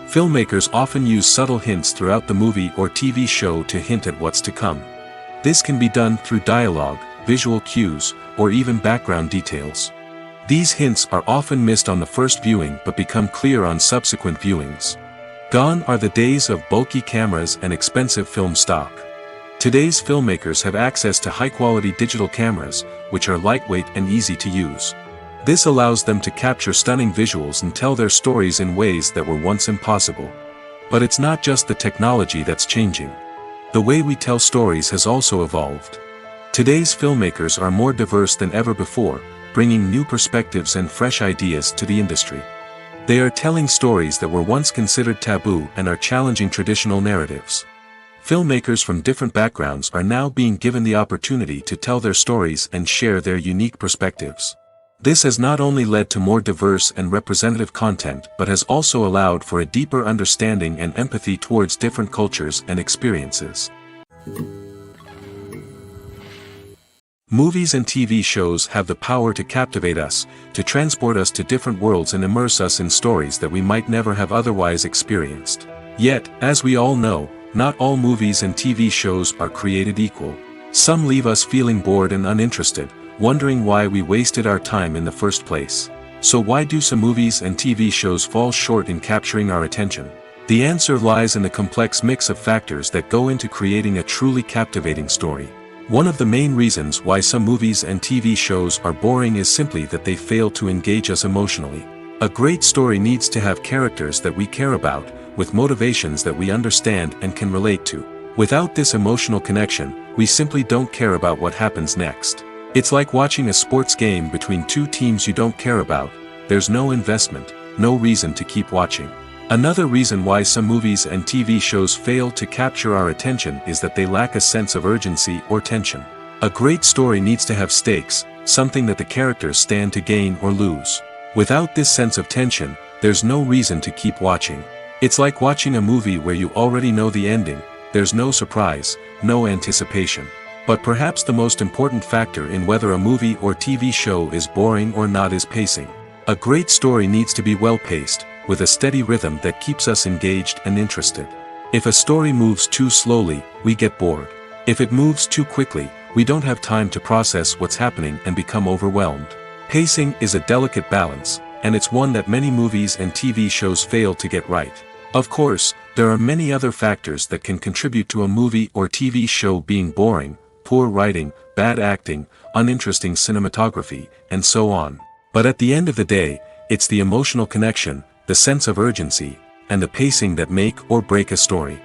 Filmmakers often use subtle hints throughout the movie or TV show to hint at what's to come. This can be done through dialogue, visual cues, or even background details. These hints are often missed on the first viewing but become clear on subsequent viewings. Gone are the days of bulky cameras and expensive film stock. Today's filmmakers have access to high-quality digital cameras, which are lightweight and easy to use. This allows them to capture stunning visuals and tell their stories in ways that were once impossible. But it's not just the technology that's changing. The way we tell stories has also evolved. Today's filmmakers are more diverse than ever before, bringing new perspectives and fresh ideas to the industry. They are telling stories that were once considered taboo and are challenging traditional narratives. Filmmakers from different backgrounds are now being given the opportunity to tell their stories and share their unique perspectives. This has not only led to more diverse and representative content but has also allowed for a deeper understanding and empathy towards different cultures and experiences. Movies and TV shows have the power to captivate us, to transport us to different worlds and immerse us in stories that we might never have otherwise experienced. Yet, as we all know, not all movies and TV shows are created equal. Some leave us feeling bored and uninterested, wondering why we wasted our time in the first place. So why do some movies and TV shows fall short in capturing our attention? The answer lies in the complex mix of factors that go into creating a truly captivating story. One of the main reasons why some movies and TV shows are boring is simply that they fail to engage us emotionally. A great story needs to have characters that we care about, with motivations that we understand and can relate to. Without this emotional connection, we simply don't care about what happens next. It's like watching a sports game between two teams you don't care about. There's no investment, no reason to keep watching. Another reason why some movies and TV shows fail to capture our attention is that they lack a sense of urgency or tension. A great story needs to have stakes, something that the characters stand to gain or lose. Without this sense of tension, there's no reason to keep watching. It's like watching a movie where you already know the ending, there's no surprise, no anticipation. But perhaps the most important factor in whether a movie or TV show is boring or not is pacing. A great story needs to be well-paced, with a steady rhythm that keeps us engaged and interested. If a story moves too slowly, we get bored. If it moves too quickly, we don't have time to process what's happening and become overwhelmed. Pacing is a delicate balance, and it's one that many movies and TV shows fail to get right. Of course, There are many other factors that can contribute to a movie or TV show being boring: poor writing, bad acting, uninteresting cinematography, and so on. But at the end of the day, it's the emotional connection, the sense of urgency, and the pacing that make or break a story.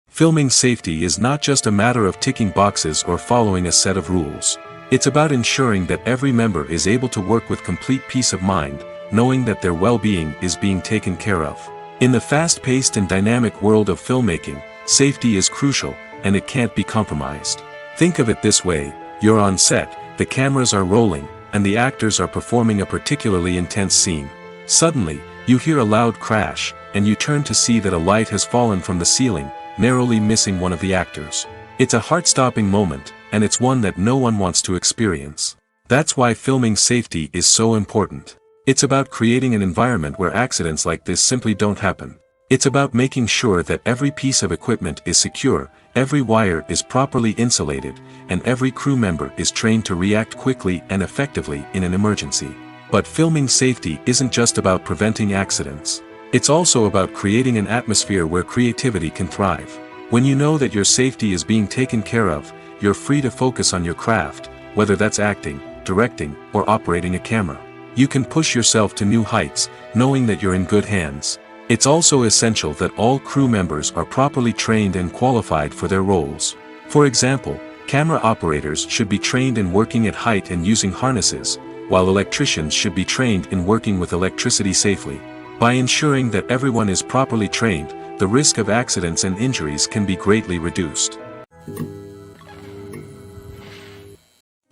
Filming safety is not just a matter of ticking boxes or following a set of rules. It's about ensuring that every member is able to work with complete peace of mind, knowing that their well-being is being taken care of. In the fast-paced and dynamic world of filmmaking, safety is crucial, and it can't be compromised. Think of it this way: you're on set, the cameras are rolling, and the actors are performing a particularly intense scene. Suddenly, you hear a loud crash, and you turn to see that a light has fallen from the ceiling, narrowly missing one of the actors. It's a heart-stopping moment, and it's one that no one wants to experience. That's why filming safety is so important. It's about creating an environment where accidents like this simply don't happen. It's about making sure that every piece of equipment is secure, every wire is properly insulated, and every crew member is trained to react quickly and effectively in an emergency. But filming safety isn't just about preventing accidents. It's also about creating an atmosphere where creativity can thrive. When you know that your safety is being taken care of, you're free to focus on your craft, whether that's acting, directing, or operating a camera. You can push yourself to new heights, knowing that you're in good hands. It's also essential that all crew members are properly trained and qualified for their roles. For example, camera operators should be trained in working at height and using harnesses, while electricians should be trained in working with electricity safely. By ensuring that everyone is properly trained, the risk of accidents and injuries can be greatly reduced.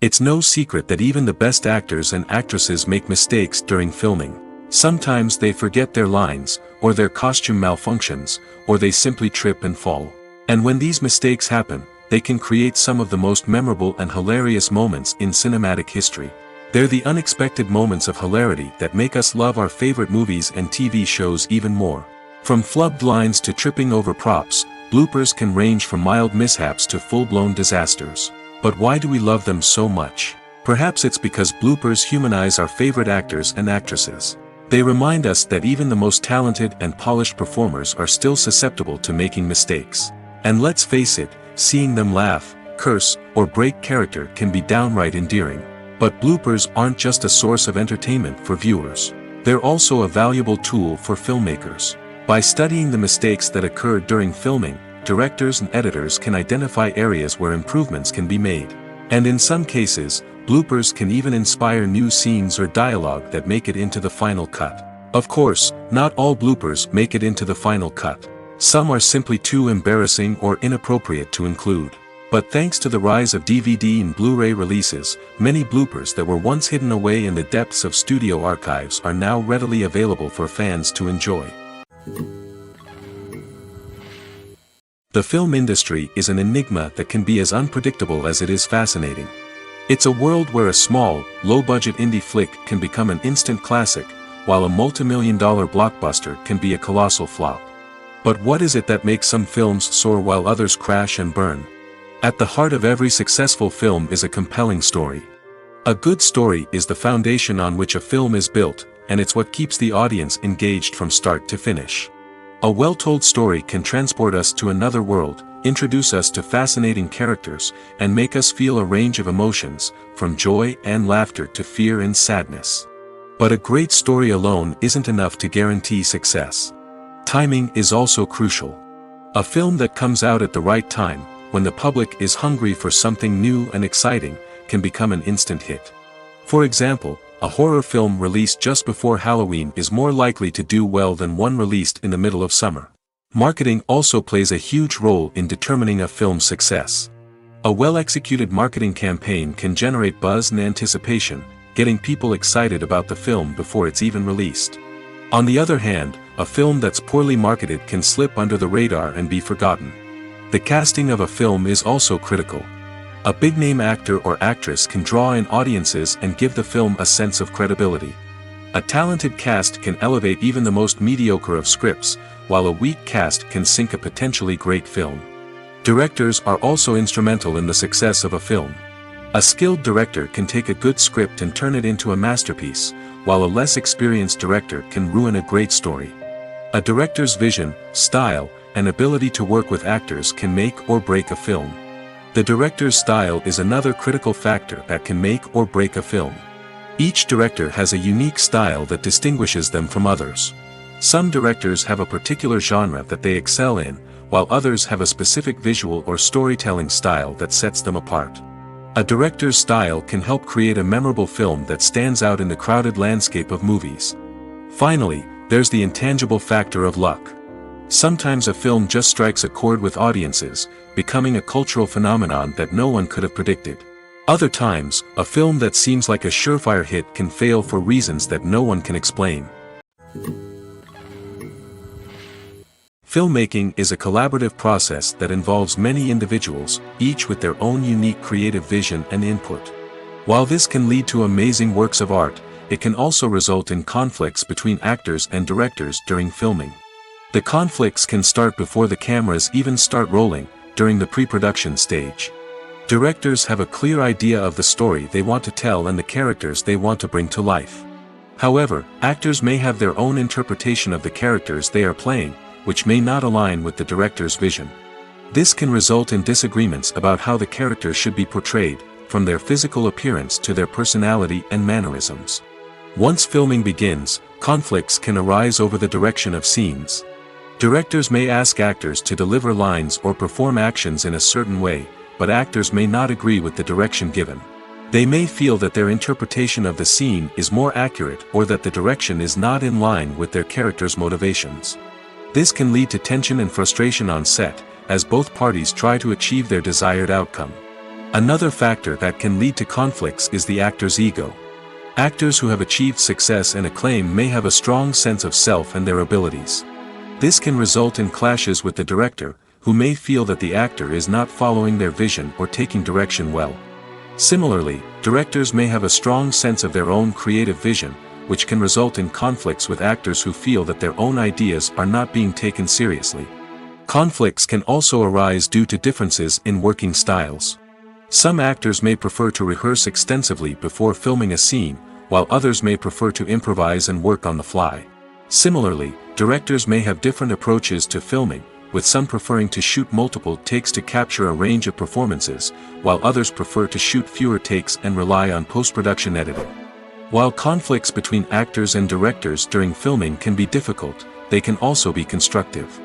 It's no secret that even the best actors and actresses make mistakes during filming. Sometimes they forget their lines, or their costume malfunctions, or they simply trip and fall. And when these mistakes happen, they can create some of the most memorable and hilarious moments in cinematic history. They're the unexpected moments of hilarity that make us love our favorite movies and TV shows even more. From flubbed lines to tripping over props, bloopers can range from mild mishaps to full-blown disasters. But why do we love them so much? Perhaps it's because bloopers humanize our favorite actors and actresses. They remind us that even the most talented and polished performers are still susceptible to making mistakes. And let's face it, seeing them laugh, curse, or break character can be downright endearing. But bloopers aren't just a source of entertainment for viewers. They're also a valuable tool for filmmakers. By studying the mistakes that occur during filming, directors and editors can identify areas where improvements can be made. And in some cases, bloopers can even inspire new scenes or dialogue that make it into the final cut. Of course, not all bloopers make it into the final cut. Some are simply too embarrassing or inappropriate to include. But thanks to the rise of DVD and Blu-ray releases, many bloopers that were once hidden away in the depths of studio archives are now readily available for fans to enjoy. The film industry is an enigma that can be as unpredictable as it is fascinating. It's a world where a small, low-budget indie flick can become an instant classic, while a multi-million-dollar blockbuster can be a colossal flop. But what is it that makes some films soar while others crash and burn? At the heart of every successful film is a compelling story. A good story is the foundation on which a film is built, and it's what keeps the audience engaged from start to finish. A well-told story can transport us to another world, introduce us to fascinating characters, and make us feel a range of emotions, from joy and laughter to fear and sadness. But a great story alone isn't enough to guarantee success. Timing is also crucial. A film that comes out at the right time, when the public is hungry for something new and exciting, can become an instant hit. For example, a horror film released just before Halloween is more likely to do well than one released in the middle of summer. Marketing also plays a huge role in determining a film's success. A well-executed marketing campaign can generate buzz and anticipation, getting people excited about the film before it's even released. On the other hand, a film that's poorly marketed can slip under the radar and be forgotten. The casting of a film is also critical. A big-name actor or actress can draw in audiences and give the film a sense of credibility. A talented cast can elevate even the most mediocre of scripts, while a weak cast can sink a potentially great film. Directors are also instrumental in the success of a film. A skilled director can take a good script and turn it into a masterpiece, while a less experienced director can ruin a great story. A director's vision, style, and ability to work with actors can make or break a film. The director's style is another critical factor that can make or break a film. Each director has a unique style that distinguishes them from others. Some directors have a particular genre that they excel in, while others have a specific visual or storytelling style that sets them apart. A director's style can help create a memorable film that stands out in the crowded landscape of movies. Finally, there's the intangible factor of luck. Sometimes a film just strikes a chord with audiences, becoming a cultural phenomenon that no one could have predicted. Other times, a film that seems like a surefire hit can fail for reasons that no one can explain. Filmmaking is a collaborative process that involves many individuals, each with their own unique creative vision and input. While this can lead to amazing works of art, it can also result in conflicts between actors and directors during filming. The conflicts can start before the cameras even start rolling, during the pre-production stage. Directors have a clear idea of the story they want to tell and the characters they want to bring to life. However, actors may have their own interpretation of the characters they are playing, which may not align with the director's vision. This can result in disagreements about how the characters should be portrayed, from their physical appearance to their personality and mannerisms. Once filming begins, conflicts can arise over the direction of scenes. Directors may ask actors to deliver lines or perform actions in a certain way, but actors may not agree with the direction given. They may feel that their interpretation of the scene is more accurate or that the direction is not in line with their character's motivations. This can lead to tension and frustration on set, as both parties try to achieve their desired outcome. Another factor that can lead to conflicts is the actor's ego. Actors who have achieved success and acclaim may have a strong sense of self and their abilities. This can result in clashes with the director, who may feel that the actor is not following their vision or taking direction well. Similarly, directors may have a strong sense of their own creative vision, which can result in conflicts with actors who feel that their own ideas are not being taken seriously. Conflicts can also arise due to differences in working styles. Some actors may prefer to rehearse extensively before filming a scene, while others may prefer to improvise and work on the fly. Similarly, directors may have different approaches to filming, with some preferring to shoot multiple takes to capture a range of performances, while others prefer to shoot fewer takes and rely on post-production editing. While conflicts between actors and directors during filming can be difficult, they can also be constructive.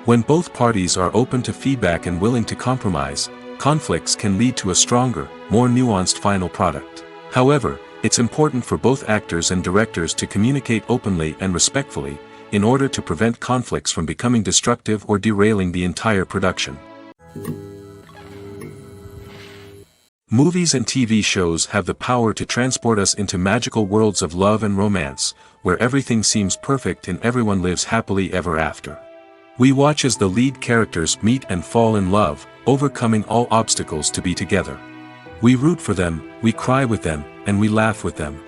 When both parties are open to feedback and willing to compromise, conflicts can lead to a stronger, more nuanced final product. However, it's important for both actors and directors to communicate openly and respectfully, in order to prevent conflicts from becoming destructive or derailing the entire production. Movies and TV shows have the power to transport us into magical worlds of love and romance, where everything seems perfect and everyone lives happily ever after. We watch as the lead characters meet and fall in love, overcoming all obstacles to be together. We root for them, we cry with them, and we laugh with them.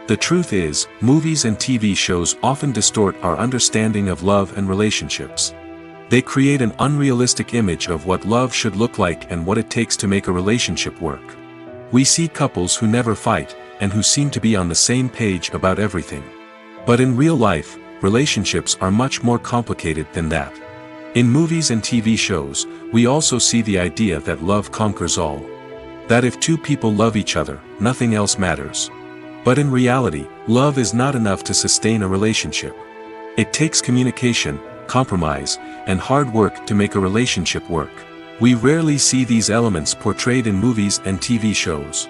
The truth is, movies and TV shows often distort our understanding of love and relationships. They create an unrealistic image of what love should look like and what it takes to make a relationship work. We see couples who never fight, and who seem to be on the same page about everything. But in real life, relationships are much more complicated than that. In movies and TV shows, we also see the idea that love conquers all. That if two people love each other, nothing else matters. But in reality, love is not enough to sustain a relationship. It takes communication, compromise, and hard work to make a relationship work. We rarely see these elements portrayed in movies and TV shows.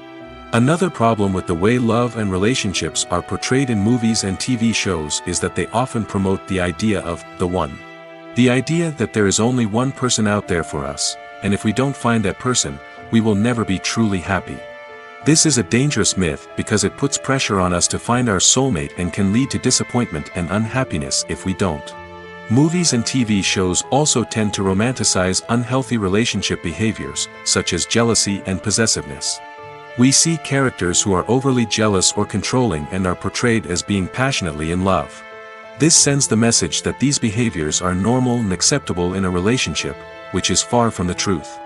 Another problem with the way love and relationships are portrayed in movies and TV shows is that they often promote the idea of the one. The idea that there is only one person out there for us, and if we don't find that person, we will never be truly happy. This is a dangerous myth because it puts pressure on us to find our soulmate and can lead to disappointment and unhappiness if we don't. Movies and TV shows also tend to romanticize unhealthy relationship behaviors, such as jealousy and possessiveness. We see characters who are overly jealous or controlling and are portrayed as being passionately in love. This sends the message that these behaviors are normal and acceptable in a relationship, which is far from the truth.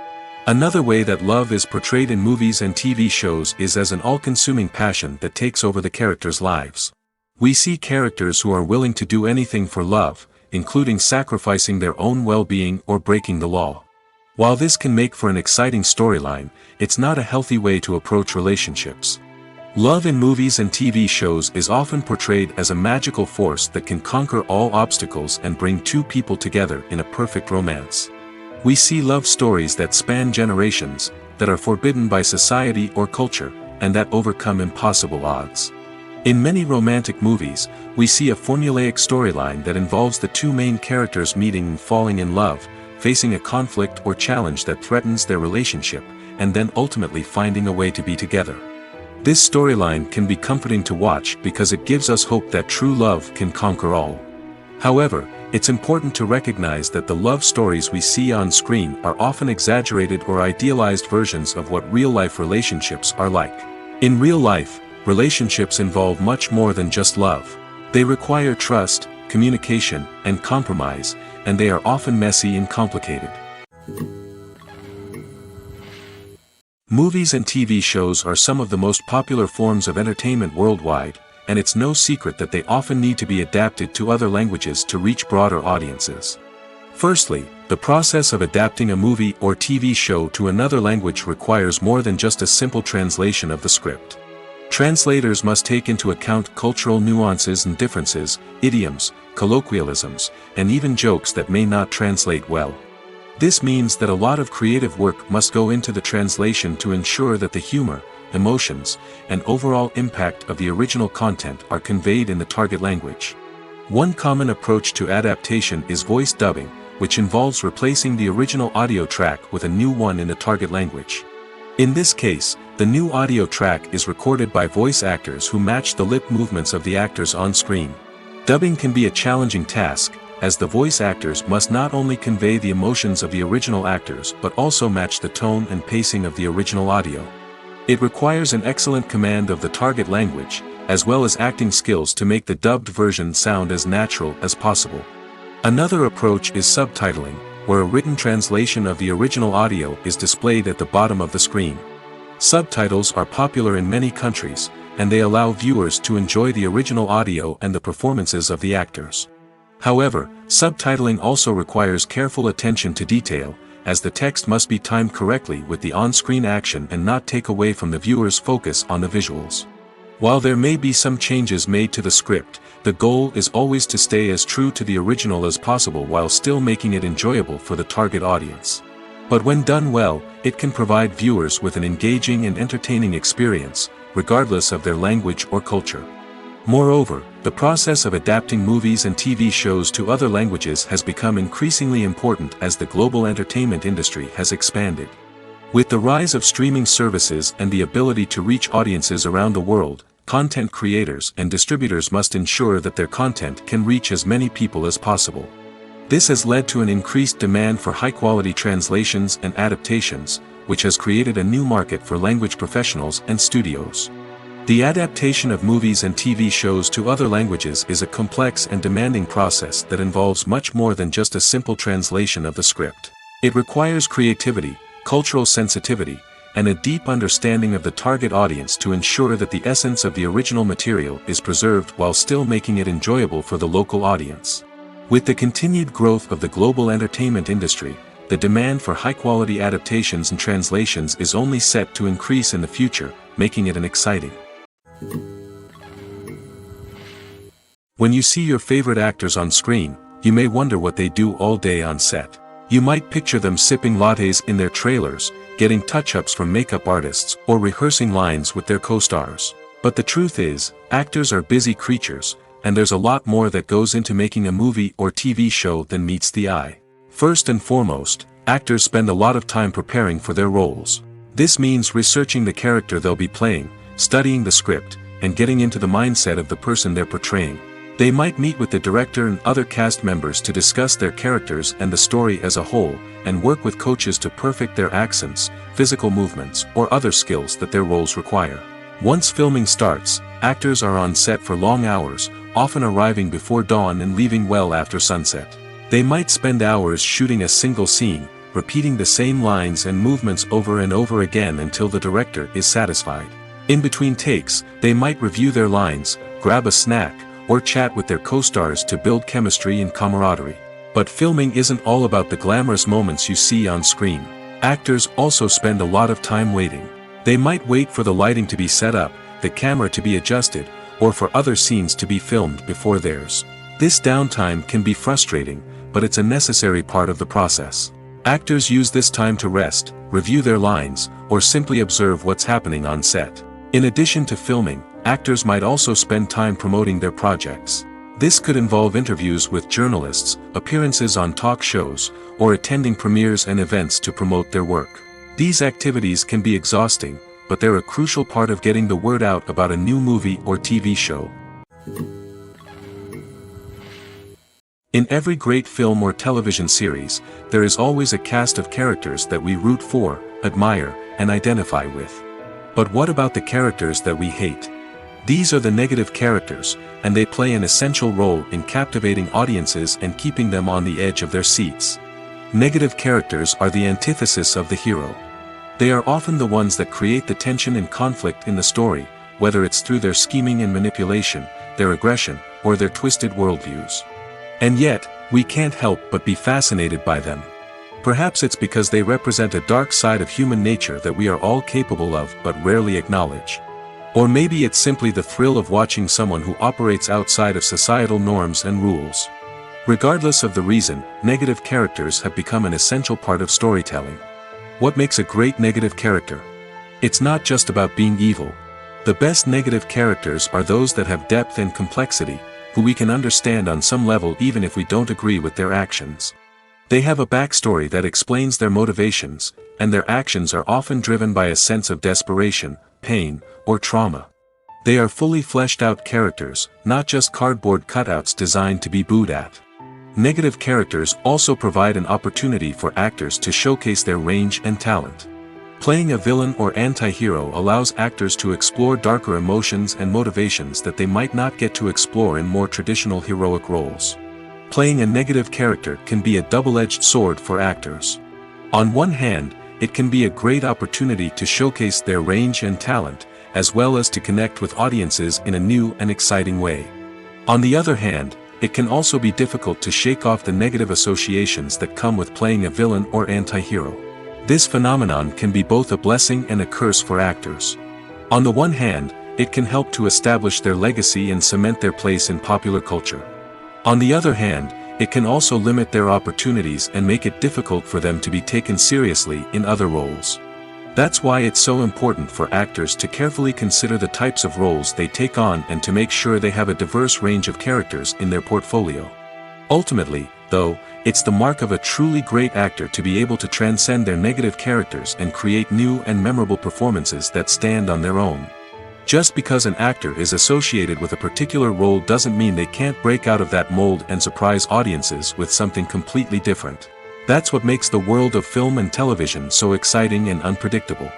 Another way that love is portrayed in movies and TV shows is as an all-consuming passion that takes over the characters' lives. We see characters who are willing to do anything for love, including sacrificing their own well-being or breaking the law. While this can make for an exciting storyline, it's not a healthy way to approach relationships. Love in movies and TV shows is often portrayed as a magical force that can conquer all obstacles and bring two people together in a perfect romance. We see love stories that span generations, that are forbidden by society or culture, and that overcome impossible odds. In many romantic movies, we see a formulaic storyline that involves the two main characters meeting and falling in love, facing a conflict or challenge that threatens their relationship, and then ultimately finding a way to be together. This storyline can be comforting to watch because it gives us hope that true love can conquer all. However, it's important to recognize that the love stories we see on screen are often exaggerated or idealized versions of what real-life relationships are like. In real life, relationships involve much more than just love. They require trust, communication, and compromise, and they are often messy and complicated. Movies and TV shows are some of the most popular forms of entertainment worldwide, and it's no secret that they often need to be adapted to other languages to reach broader audiences. Firstly, the process of adapting a movie or TV show to another language requires more than just a simple translation of the script. Translators must take into account cultural nuances and differences, idioms, colloquialisms, and even jokes that may not translate well. This means that a lot of creative work must go into the translation to ensure that the humor, emotions, and overall impact of the original content are conveyed in the target language. One common approach to adaptation is voice dubbing, which involves replacing the original audio track with a new one in the target language. In this case, the new audio track is recorded by voice actors who match the lip movements of the actors on screen. Dubbing can be a challenging task, as the voice actors must not only convey the emotions of the original actors but also match the tone and pacing of the original audio. It requires an excellent command of the target language, as well as acting skills to make the dubbed version sound as natural as possible. Another approach is subtitling, where a written translation of the original audio is displayed at the bottom of the screen. Subtitles are popular in many countries, and they allow viewers to enjoy the original audio and the performances of the actors. However, subtitling also requires careful attention to detail, as the text must be timed correctly with the on-screen action and not take away from the viewer's focus on the visuals. While there may be some changes made to the script, the goal is always to stay as true to the original as possible while still making it enjoyable for the target audience. But when done well, it can provide viewers with an engaging and entertaining experience, regardless of their language or culture. Moreover, the process of adapting movies and TV shows to other languages has become increasingly important as the global entertainment industry has expanded. With the rise of streaming services and the ability to reach audiences around the world, content creators and distributors must ensure that their content can reach as many people as possible. This has led to an increased demand for high-quality translations and adaptations, which has created a new market for language professionals and studios. The adaptation of movies and TV shows to other languages is a complex and demanding process that involves much more than just a simple translation of the script. It requires creativity, cultural sensitivity, and a deep understanding of the target audience to ensure that the essence of the original material is preserved while still making it enjoyable for the local audience. With the continued growth of the global entertainment industry, the demand for high-quality adaptations and translations is only set to increase in the future, making it an exciting. When you see your favorite actors on screen, you may wonder what they do all day on set. You might picture them sipping lattes in their trailers, getting touch-ups from makeup artists, or rehearsing lines with their co-stars. But the truth is, actors are busy creatures, and there's a lot more that goes into making a movie or TV show than meets the eye. First and foremost, actors spend a lot of time preparing for their roles. This means researching the character they'll be playing, studying the script, and getting into the mindset of the person they're portraying. They might meet with the director and other cast members to discuss their characters and the story as a whole, and work with coaches to perfect their accents, physical movements, or other skills that their roles require. Once filming starts, actors are on set for long hours, often arriving before dawn and leaving well after sunset. They might spend hours shooting a single scene, repeating the same lines and movements over and over again until the director is satisfied. In between takes, they might review their lines, grab a snack, or chat with their co-stars to build chemistry and camaraderie. But filming isn't all about the glamorous moments you see on screen. Actors also spend a lot of time waiting. They might wait for the lighting to be set up, the camera to be adjusted, or for other scenes to be filmed before theirs. This downtime can be frustrating, but it's a necessary part of the process. Actors use this time to rest, review their lines, or simply observe what's happening on set. In addition to filming, actors might also spend time promoting their projects. This could involve interviews with journalists, appearances on talk shows, or attending premieres and events to promote their work. These activities can be exhausting, but they're a crucial part of getting the word out about a new movie or TV show. In every great film or television series, there is always a cast of characters that we root for, admire, and identify with. But what about the characters that we hate? These are the negative characters, and they play an essential role in captivating audiences and keeping them on the edge of their seats. Negative characters are the antithesis of the hero. They are often the ones that create the tension and conflict in the story, whether it's through their scheming and manipulation, their aggression, or their twisted worldviews. And yet, we can't help but be fascinated by them. Perhaps it's because they represent a dark side of human nature that we are all capable of but rarely acknowledge. Or maybe it's simply the thrill of watching someone who operates outside of societal norms and rules. Regardless of the reason, negative characters have become an essential part of storytelling. What makes a great negative character? It's not just about being evil. The best negative characters are those that have depth and complexity, who we can understand on some level even if we don't agree with their actions. They have a backstory that explains their motivations, and their actions are often driven by a sense of desperation, pain, or trauma. They are fully fleshed out characters, not just cardboard cutouts designed to be booed at. Negative characters also provide an opportunity for actors to showcase their range and talent. Playing a villain or anti-hero allows actors to explore darker emotions and motivations that they might not get to explore in more traditional heroic roles. Playing a negative character can be a double-edged sword for actors. On one hand, it can be a great opportunity to showcase their range and talent, as well as to connect with audiences in a new and exciting way. On the other hand, it can also be difficult to shake off the negative associations that come with playing a villain or anti-hero. This phenomenon can be both a blessing and a curse for actors. On the one hand, it can help to establish their legacy and cement their place in popular culture. On the other hand, it can also limit their opportunities and make it difficult for them to be taken seriously in other roles. That's why it's so important for actors to carefully consider the types of roles they take on and to make sure they have a diverse range of characters in their portfolio. Ultimately, though, it's the mark of a truly great actor to be able to transcend their negative characters and create new and memorable performances that stand on their own. Just because an actor is associated with a particular role doesn't mean they can't break out of that mold and surprise audiences with something completely different. That's what makes the world of film and television so exciting and unpredictable.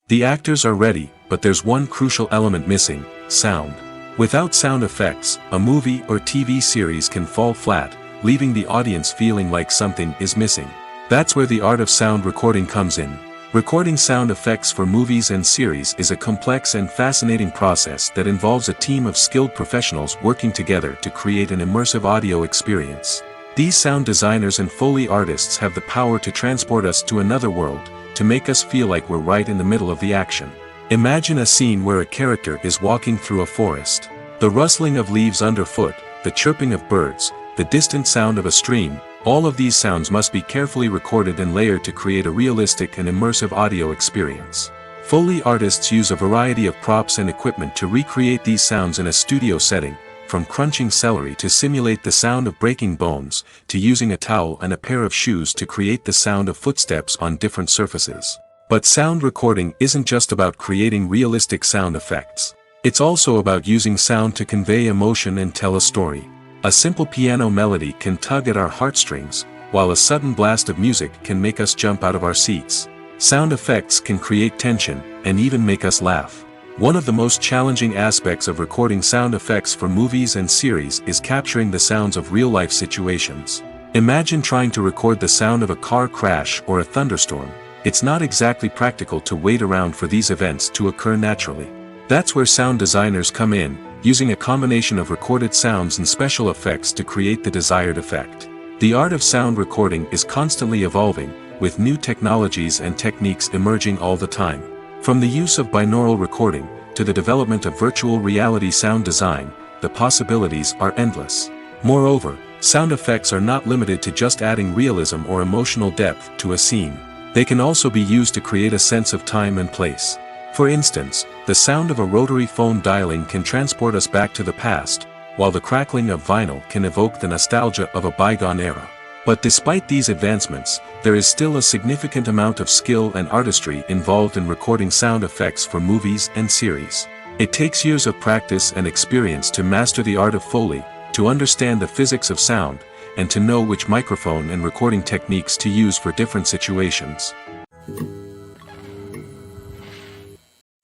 The actors are ready, but there's one crucial element missing: sound. Without sound effects, a movie or TV series can fall flat, leaving the audience feeling like something is missing. That's where the art of sound recording comes in. Recording sound effects for movies and series is a complex and fascinating process that involves a team of skilled professionals working together to create an immersive audio experience. These sound designers and Foley artists have the power to transport us to another world, to make us feel like we're right in the middle of the action. Imagine a scene where a character is walking through a forest. The rustling of leaves underfoot, the chirping of birds, the distant sound of a stream, all of these sounds must be carefully recorded and layered to create a realistic and immersive audio experience. Foley artists use a variety of props and equipment to recreate these sounds in a studio setting, from crunching celery to simulate the sound of breaking bones, to using a towel and a pair of shoes to create the sound of footsteps on different surfaces. But sound recording isn't just about creating realistic sound effects. It's also about using sound to convey emotion and tell a story. A simple piano melody can tug at our heartstrings, while a sudden blast of music can make us jump out of our seats. Sound effects can create tension, and even make us laugh. One of the most challenging aspects of recording sound effects for movies and series is capturing the sounds of real-life situations. Imagine trying to record the sound of a car crash or a thunderstorm. It's not exactly practical to wait around for these events to occur naturally. That's where sound designers come in, using a combination of recorded sounds and special effects to create the desired effect. The art of sound recording is constantly evolving, with new technologies and techniques emerging all the time. From the use of binaural recording, to the development of virtual reality sound design, the possibilities are endless. Moreover, sound effects are not limited to just adding realism or emotional depth to a scene. They can also be used to create a sense of time and place. For instance, the sound of a rotary phone dialing can transport us back to the past, while the crackling of vinyl can evoke the nostalgia of a bygone era. But despite these advancements, there is still a significant amount of skill and artistry involved in recording sound effects for movies and series. It takes years of practice and experience to master the art of Foley, to understand the physics of sound, and to know which microphone and recording techniques to use for different situations.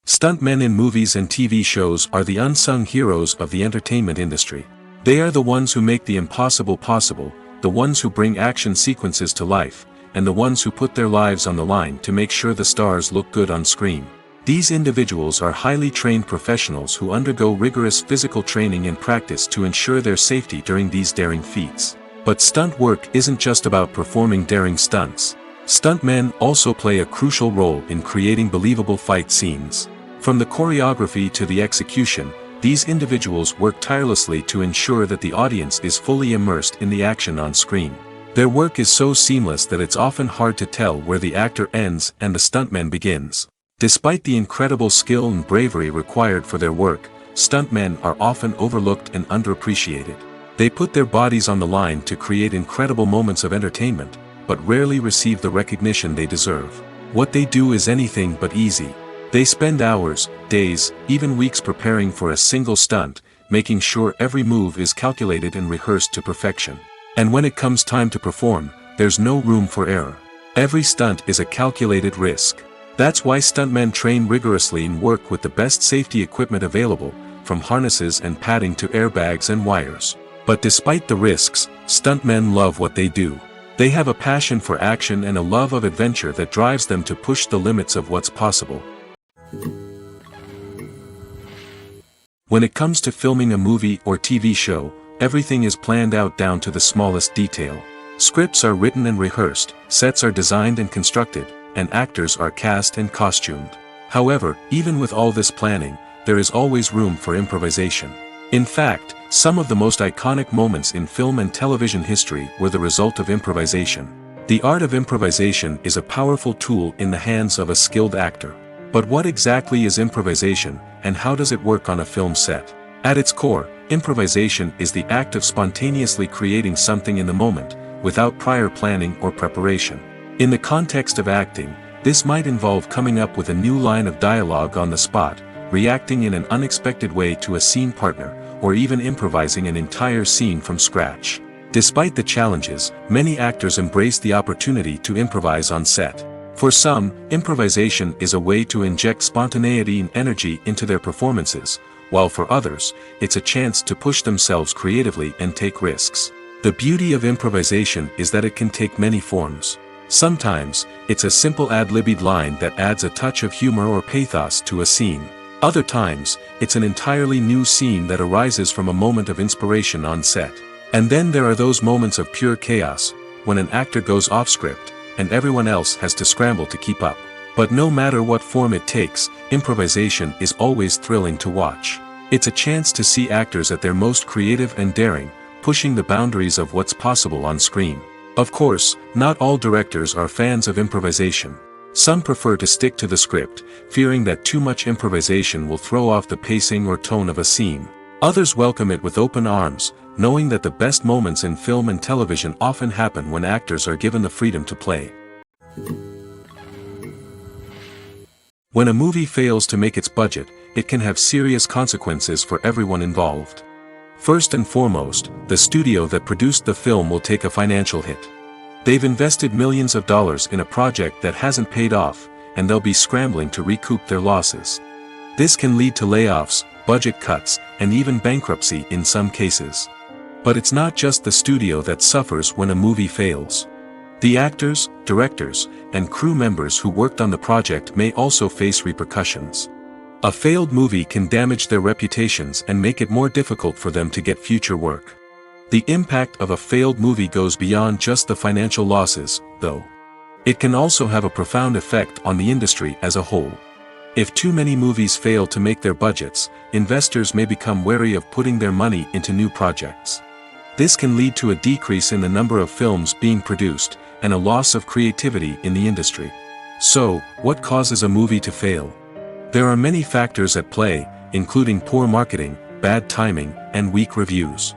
Stuntmen in movies and TV shows are the unsung heroes of the entertainment industry. They are the ones who make the impossible possible, the ones who bring action sequences to life, and the ones who put their lives on the line to make sure the stars look good on screen. These individuals are highly trained professionals who undergo rigorous physical training and practice to ensure their safety during these daring feats. But stunt work isn't just about performing daring stunts. Stuntmen also play a crucial role in creating believable fight scenes. From the choreography to the execution, these individuals work tirelessly to ensure that the audience is fully immersed in the action on screen. Their work is so seamless that it's often hard to tell where the actor ends and the stuntman begins. Despite the incredible skill and bravery required for their work, stuntmen are often overlooked and underappreciated. They put their bodies on the line to create incredible moments of entertainment, but rarely receive the recognition they deserve. What they do is anything but easy. They spend hours, days, even weeks preparing for a single stunt, making sure every move is calculated and rehearsed to perfection. And when it comes time to perform, there's no room for error. Every stunt is a calculated risk. That's why stuntmen train rigorously and work with the best safety equipment available, from harnesses and padding to airbags and wires. But despite the risks, stuntmen love what they do. They have a passion for action and a love of adventure that drives them to push the limits of what's possible. When it comes to filming a movie or TV show, everything is planned out down to the smallest detail. Scripts are written and rehearsed, sets are designed and constructed, and actors are cast and costumed. However, even with all this planning, there is always room for improvisation. In fact, some of the most iconic moments in film and television history were the result of improvisation. The art of improvisation is a powerful tool in the hands of a skilled actor. But what exactly is improvisation, and how does it work on a film set? At its core, improvisation is the act of spontaneously creating something in the moment, without prior planning or preparation. In the context of acting, this might involve coming up with a new line of dialogue on the spot, reacting in an unexpected way to a scene partner, or even improvising an entire scene from scratch. Despite the challenges, many actors embrace the opportunity to improvise on set. For some, improvisation is a way to inject spontaneity and energy into their performances, while for others, it's a chance to push themselves creatively and take risks. The beauty of improvisation is that it can take many forms. Sometimes, it's a simple ad-libbed line that adds a touch of humor or pathos to a scene. Other times, it's an entirely new scene that arises from a moment of inspiration on set. And then there are those moments of pure chaos, when an actor goes off script, and everyone else has to scramble to keep up. But no matter what form it takes, improvisation is always thrilling to watch. It's a chance to see actors at their most creative and daring, pushing the boundaries of what's possible on screen. Of course, not all directors are fans of improvisation. Some prefer to stick to the script, fearing that too much improvisation will throw off the pacing or tone of a scene. Others welcome it with open arms, knowing that the best moments in film and television often happen when actors are given the freedom to play. When a movie fails to make its budget, it can have serious consequences for everyone involved. First and foremost, the studio that produced the film will take a financial hit. They've invested millions of dollars in a project that hasn't paid off, and they'll be scrambling to recoup their losses. This can lead to layoffs, budget cuts, and even bankruptcy in some cases. But it's not just the studio that suffers when a movie fails. The actors, directors, and crew members who worked on the project may also face repercussions. A failed movie can damage their reputations and make it more difficult for them to get future work. The impact of a failed movie goes beyond just the financial losses, though. It can also have a profound effect on the industry as a whole. If too many movies fail to make their budgets, investors may become wary of putting their money into new projects. This can lead to a decrease in the number of films being produced, and a loss of creativity in the industry. So, what causes a movie to fail? There are many factors at play, including poor marketing, bad timing, and weak reviews.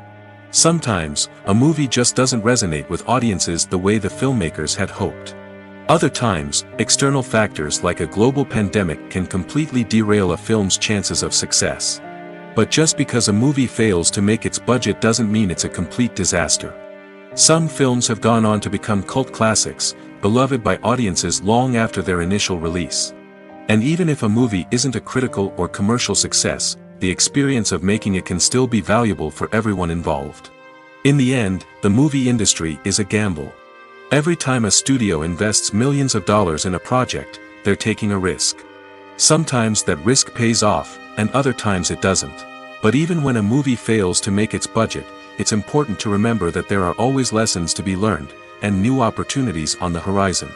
Sometimes, a movie just doesn't resonate with audiences the way the filmmakers had hoped. Other times, external factors like a global pandemic can completely derail a film's chances of success. But just because a movie fails to make its budget doesn't mean it's a complete disaster. Some films have gone on to become cult classics, beloved by audiences long after their initial release. And even if a movie isn't a critical or commercial success, the experience of making it can still be valuable for everyone involved. In the end, the movie industry is a gamble. Every time a studio invests millions of dollars in a project, they're taking a risk. Sometimes that risk pays off, and other times it doesn't. But even when a movie fails to make its budget, it's important to remember that there are always lessons to be learned, and new opportunities on the horizon.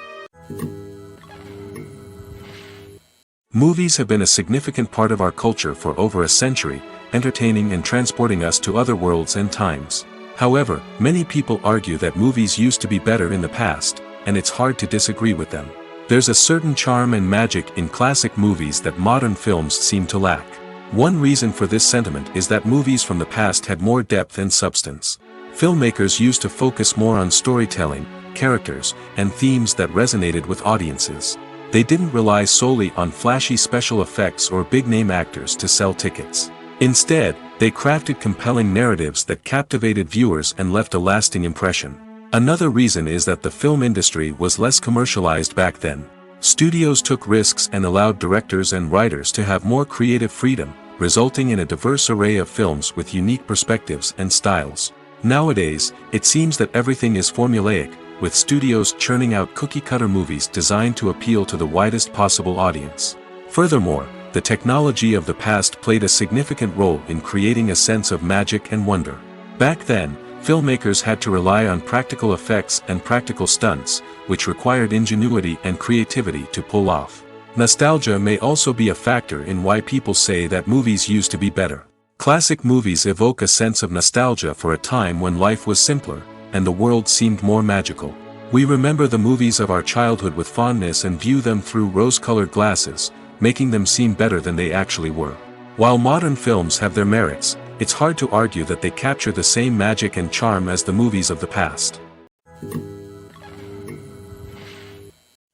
Movies have been a significant part of our culture for over a century, entertaining and transporting us to other worlds and times. However, many people argue that movies used to be better in the past, and it's hard to disagree with them. There's a certain charm and magic in classic movies that modern films seem to lack. One reason for this sentiment is that movies from the past had more depth and substance. Filmmakers used to focus more on storytelling, characters, and themes that resonated with audiences. They didn't rely solely on flashy special effects or big-name actors to sell tickets. Instead, they crafted compelling narratives that captivated viewers and left a lasting impression. Another reason is that the film industry was less commercialized back then. Studios took risks and allowed directors and writers to have more creative freedom, resulting in a diverse array of films with unique perspectives and styles. Nowadays, it seems that everything is formulaic, with studios churning out cookie-cutter movies designed to appeal to the widest possible audience. Furthermore, the technology of the past played a significant role in creating a sense of magic and wonder. Back then, filmmakers had to rely on practical effects and practical stunts, which required ingenuity and creativity to pull off. Nostalgia may also be a factor in why people say that movies used to be better. Classic movies evoke a sense of nostalgia for a time when life was simpler, and the world seemed more magical. We remember the movies of our childhood with fondness and view them through rose-colored glasses, making them seem better than they actually were. While modern films have their merits, it's hard to argue that they capture the same magic and charm as the movies of the past.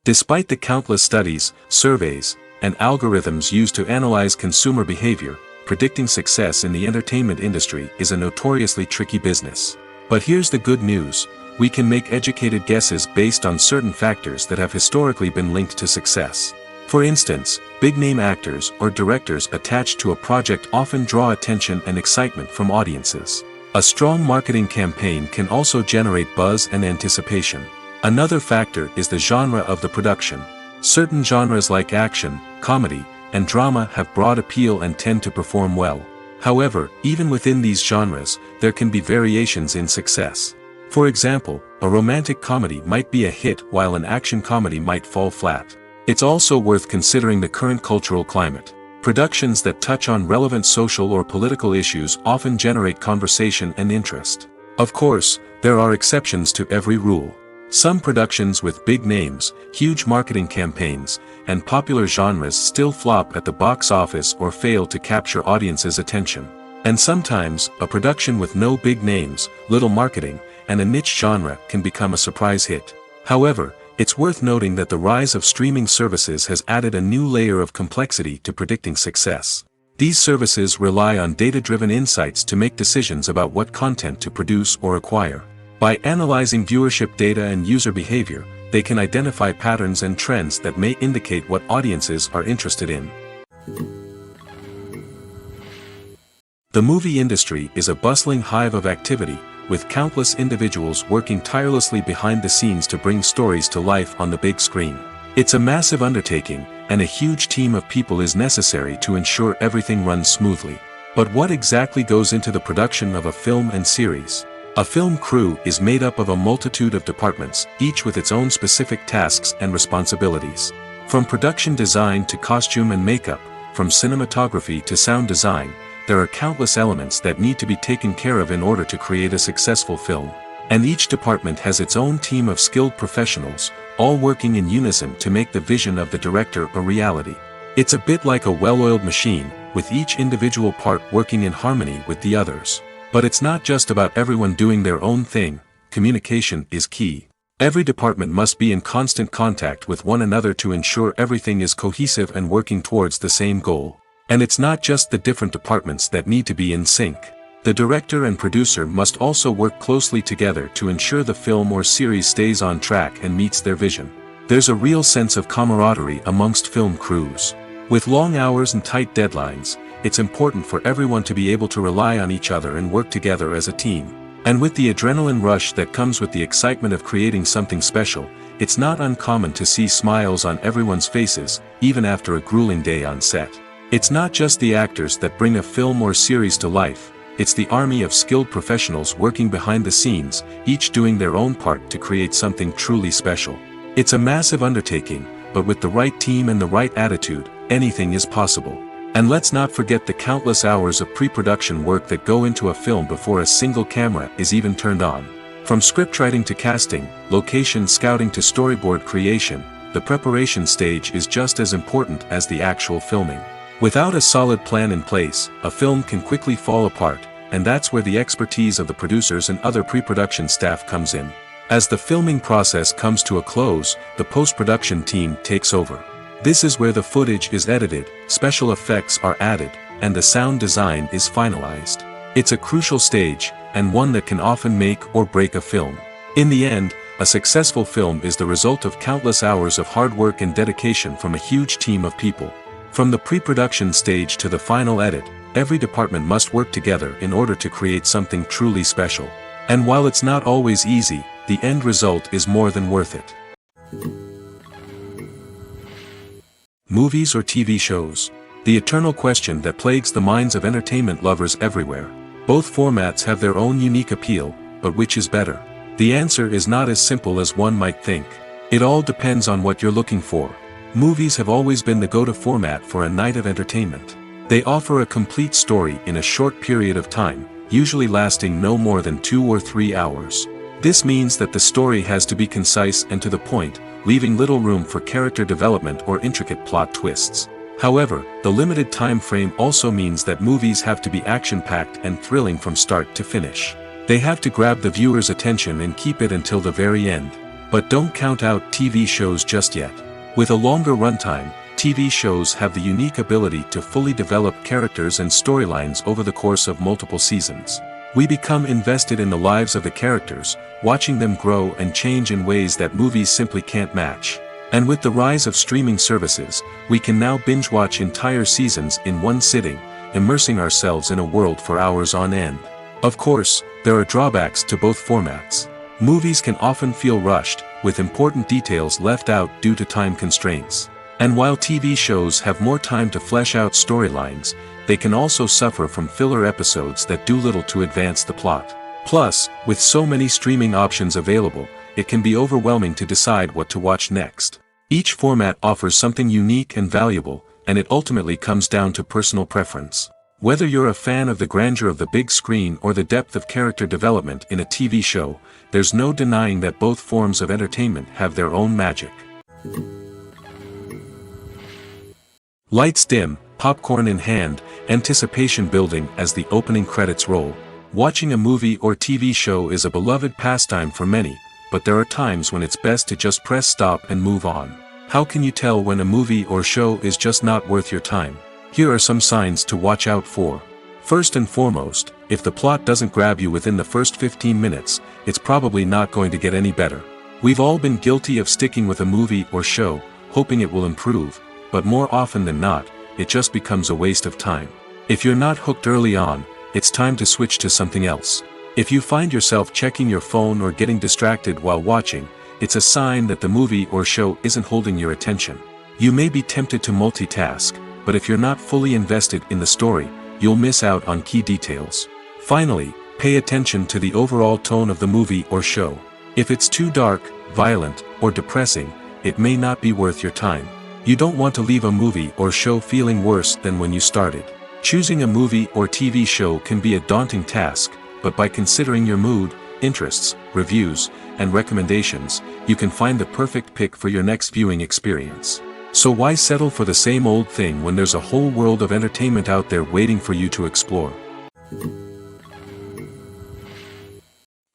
Despite the countless studies, surveys, and algorithms used to analyze consumer behavior, predicting success in the entertainment industry is a notoriously tricky business. But here's the good news: we can make educated guesses based on certain factors that have historically been linked to success. For instance, big-name actors or directors attached to a project often draw attention and excitement from audiences. A strong marketing campaign can also generate buzz and anticipation. Another factor is the genre of the production. Certain genres like action, comedy, and drama have broad appeal and tend to perform well. However, even within these genres, there can be variations in success. For example, a romantic comedy might be a hit while an action comedy might fall flat. It's also worth considering the current cultural climate. Productions that touch on relevant social or political issues often generate conversation and interest. Of course, there are exceptions to every rule. Some productions with big names, huge marketing campaigns, and popular genres still flop at the box office or fail to capture audiences' attention. And sometimes, a production with no big names, little marketing, and a niche genre can become a surprise hit. However, it's worth noting that the rise of streaming services has added a new layer of complexity to predicting success. These services rely on data-driven insights to make decisions about what content to produce or acquire. By analyzing viewership data and user behavior, they can identify patterns and trends that may indicate what audiences are interested in. The movie industry is a bustling hive of activity, with countless individuals working tirelessly behind the scenes to bring stories to life on the big screen. It's a massive undertaking, and a huge team of people is necessary to ensure everything runs smoothly. But what exactly goes into the production of a film and series? A film crew is made up of a multitude of departments, each with its own specific tasks and responsibilities. From production design to costume and makeup, from cinematography to sound design, there are countless elements that need to be taken care of in order to create a successful film. And each department has its own team of skilled professionals, all working in unison to make the vision of the director a reality. It's a bit like a well-oiled machine, with each individual part working in harmony with the others. But it's not just about everyone doing their own thing. Communication is key. Every department must be in constant contact with one another to ensure everything is cohesive and working towards the same goal. And it's not just the different departments that need to be in sync. The director and producer must also work closely together to ensure the film or series stays on track and meets their vision. There's a real sense of camaraderie amongst film crews. With long hours and tight deadlines, it's important for everyone to be able to rely on each other and work together as a team. And with the adrenaline rush that comes with the excitement of creating something special, it's not uncommon to see smiles on everyone's faces, even after a grueling day on set. It's not just the actors that bring a film or series to life, it's the army of skilled professionals working behind the scenes, each doing their own part to create something truly special. It's a massive undertaking, but with the right team and the right attitude, anything is possible. And let's not forget the countless hours of pre-production work that go into a film before a single camera is even turned on. From scriptwriting to casting, location scouting to storyboard creation, the preparation stage is just as important as the actual filming. Without a solid plan in place, a film can quickly fall apart, and that's where the expertise of the producers and other pre-production staff comes in. As the filming process comes to a close, the post-production team takes over. This is where the footage is edited, special effects are added, and the sound design is finalized. It's a crucial stage, and one that can often make or break a film. In the end, a successful film is the result of countless hours of hard work and dedication from a huge team of people. From the pre-production stage to the final edit, every department must work together in order to create something truly special. And while it's not always easy, the end result is more than worth it. Movies or TV shows? The eternal question that plagues the minds of entertainment lovers everywhere. Both formats have their own unique appeal, but which is better? The answer is not as simple as one might think. It all depends on what you're looking for. Movies have always been the go-to format for a night of entertainment. They offer a complete story in a short period of time, usually lasting no more than 2 or 3 hours. This means that the story has to be concise and to the point, leaving little room for character development or intricate plot twists. However, the limited time frame also means that movies have to be action-packed and thrilling from start to finish. They have to grab the viewer's attention and keep it until the very end. But don't count out TV shows just yet. With a longer runtime, TV shows have the unique ability to fully develop characters and storylines over the course of multiple seasons. We become invested in the lives of the characters, watching them grow and change in ways that movies simply can't match. And with the rise of streaming services, we can now binge-watch entire seasons in one sitting, immersing ourselves in a world for hours on end. Of course, there are drawbacks to both formats. Movies can often feel rushed, with important details left out due to time constraints. And while TV shows have more time to flesh out storylines, they can also suffer from filler episodes that do little to advance the plot. Plus, with so many streaming options available, it can be overwhelming to decide what to watch next. Each format offers something unique and valuable, and it ultimately comes down to personal preference. Whether you're a fan of the grandeur of the big screen or the depth of character development in a TV show, there's no denying that both forms of entertainment have their own magic. Lights dim, popcorn in hand, anticipation building as the opening credits roll. Watching a movie or TV show is a beloved pastime for many, but there are times when it's best to just press stop and move on. How can you tell when a movie or show is just not worth your time? Here are some signs to watch out for. First and foremost, if the plot doesn't grab you within the first 15 minutes, it's probably not going to get any better. We've all been guilty of sticking with a movie or show, hoping it will improve, but more often than not, it just becomes a waste of time. If you're not hooked early on, it's time to switch to something else. If you find yourself checking your phone or getting distracted while watching, it's a sign that the movie or show isn't holding your attention. You may be tempted to multitask, but if you're not fully invested in the story, you'll miss out on key details. Finally, pay attention to the overall tone of the movie or show. If it's too dark, violent, or depressing, it may not be worth your time. You don't want to leave a movie or show feeling worse than when you started. Choosing a movie or TV show can be a daunting task, but by considering your mood, interests, reviews, and recommendations, you can find the perfect pick for your next viewing experience. So why settle for the same old thing when there's a whole world of entertainment out there waiting for you to explore?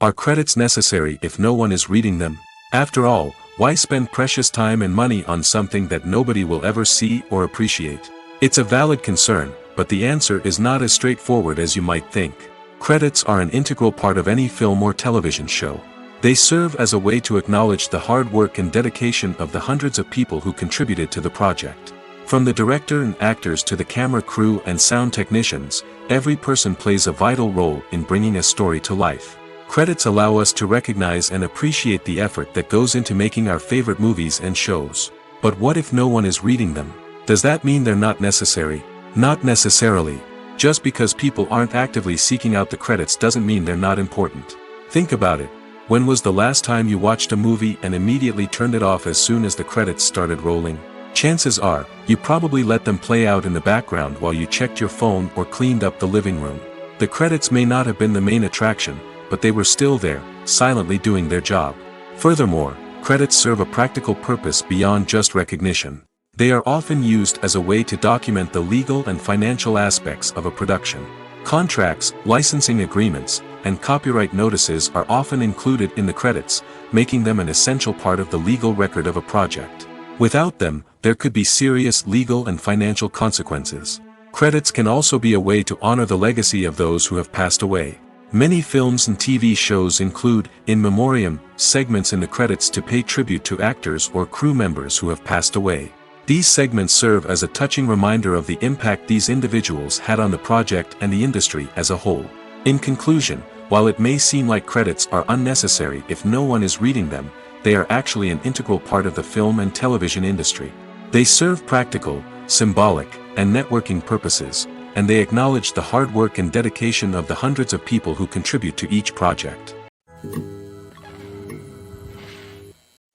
Are credits necessary if no one is reading them? After all, why spend precious time and money on something that nobody will ever see or appreciate? It's a valid concern, but the answer is not as straightforward as you might think. Credits are an integral part of any film or television show. They serve as a way to acknowledge the hard work and dedication of the hundreds of people who contributed to the project. From the director and actors to the camera crew and sound technicians, every person plays a vital role in bringing a story to life. Credits allow us to recognize and appreciate the effort that goes into making our favorite movies and shows. But what if no one is reading them? Does that mean they're not necessary? Not necessarily. Just because people aren't actively seeking out the credits doesn't mean they're not important. Think about it. When was the last time you watched a movie and immediately turned it off as soon as the credits started rolling? Chances are, you probably let them play out in the background while you checked your phone or cleaned up the living room. The credits may not have been the main attraction, but they were still there, silently doing their job. Furthermore, credits serve a practical purpose beyond just recognition. They are often used as a way to document the legal and financial aspects of a production. Contracts, licensing agreements, and copyright notices are often included in the credits, making them an essential part of the legal record of a project. Without them, there could be serious legal and financial consequences. Credits can also be a way to honor the legacy of those who have passed away. Many films and TV shows include, in memoriam, segments in the credits to pay tribute to actors or crew members who have passed away. These segments serve as a touching reminder of the impact these individuals had on the project and the industry as a whole. In conclusion, while it may seem like credits are unnecessary if no one is reading them, they are actually an integral part of the film and television industry. They serve practical, symbolic, and networking purposes, and they acknowledge the hard work and dedication of the hundreds of people who contribute to each project.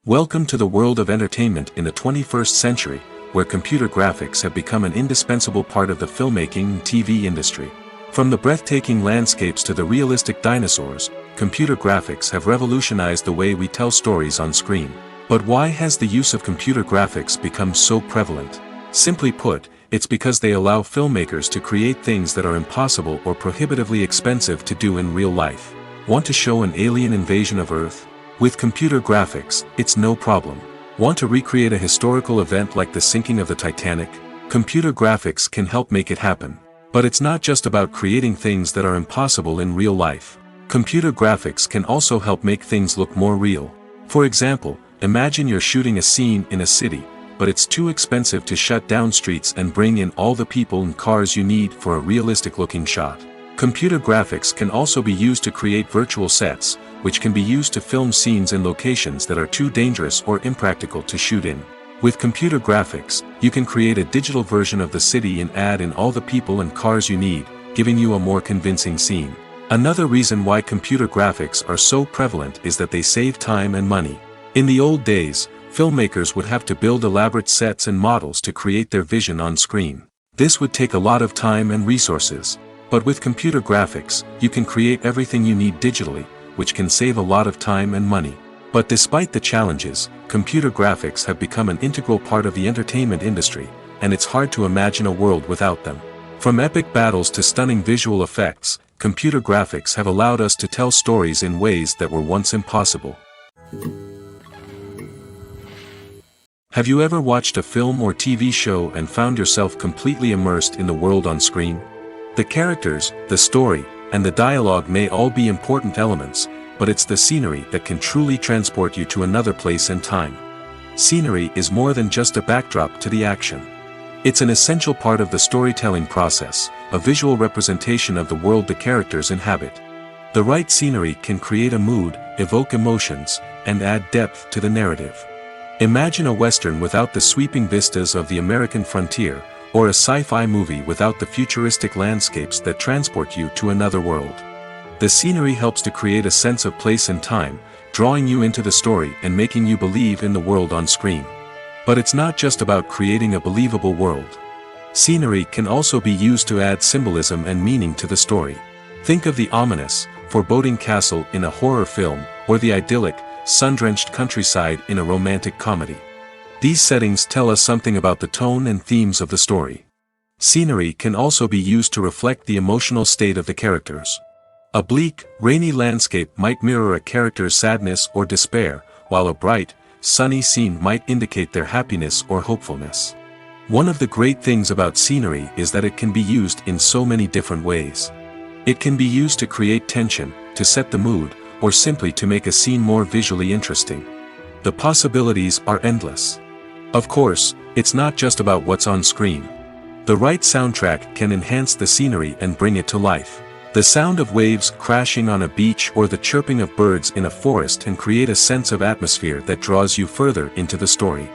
Welcome to the world of entertainment in the 21st century, where computer graphics have become an indispensable part of the filmmaking and TV industry. From the breathtaking landscapes to the realistic dinosaurs, computer graphics have revolutionized the way we tell stories on screen. But why has the use of computer graphics become so prevalent? Simply put, it's because they allow filmmakers to create things that are impossible or prohibitively expensive to do in real life. Want to show an alien invasion of Earth? With computer graphics, it's no problem. Want to recreate a historical event like the sinking of the Titanic? Computer graphics can help make it happen. But it's not just about creating things that are impossible in real life. Computer graphics can also help make things look more real. For example, imagine you're shooting a scene in a city, but it's too expensive to shut down streets and bring in all the people and cars you need for a realistic-looking shot. Computer graphics can also be used to create virtual sets, which can be used to film scenes in locations that are too dangerous or impractical to shoot in. With computer graphics, you can create a digital version of the city and add in all the people and cars you need, giving you a more convincing scene. Another reason why computer graphics are so prevalent is that they save time and money. In the old days, filmmakers would have to build elaborate sets and models to create their vision on screen. This would take a lot of time and resources. But with computer graphics, you can create everything you need digitally, which can save a lot of time and money. But despite the challenges, computer graphics have become an integral part of the entertainment industry, and it's hard to imagine a world without them. From epic battles to stunning visual effects, computer graphics have allowed us to tell stories in ways that were once impossible. Have you ever watched a film or TV show and found yourself completely immersed in the world on screen? The characters, the story, and the dialogue may all be important elements, but it's the scenery that can truly transport you to another place and time. Scenery is more than just a backdrop to the action. It's an essential part of the storytelling process, a visual representation of the world the characters inhabit. The right scenery can create a mood, evoke emotions, and add depth to the narrative. Imagine a Western without the sweeping vistas of the American frontier, or a sci-fi movie without the futuristic landscapes that transport you to another world. The scenery helps to create a sense of place and time, drawing you into the story and making you believe in the world on screen. But it's not just about creating a believable world. Scenery can also be used to add symbolism and meaning to the story. Think of the ominous, foreboding castle in a horror film, or the idyllic, sun-drenched countryside in a romantic comedy. These settings tell us something about the tone and themes of the story. Scenery can also be used to reflect the emotional state of the characters. A bleak, rainy landscape might mirror a character's sadness or despair, while a bright, sunny scene might indicate their happiness or hopefulness. One of the great things about scenery is that it can be used in so many different ways. It can be used to create tension, to set the mood, or simply to make a scene more visually interesting. The possibilities are endless. Of course, it's not just about what's on screen. The right soundtrack can enhance the scenery and bring it to life. The sound of waves crashing on a beach or the chirping of birds in a forest can create a sense of atmosphere that draws you further into the story.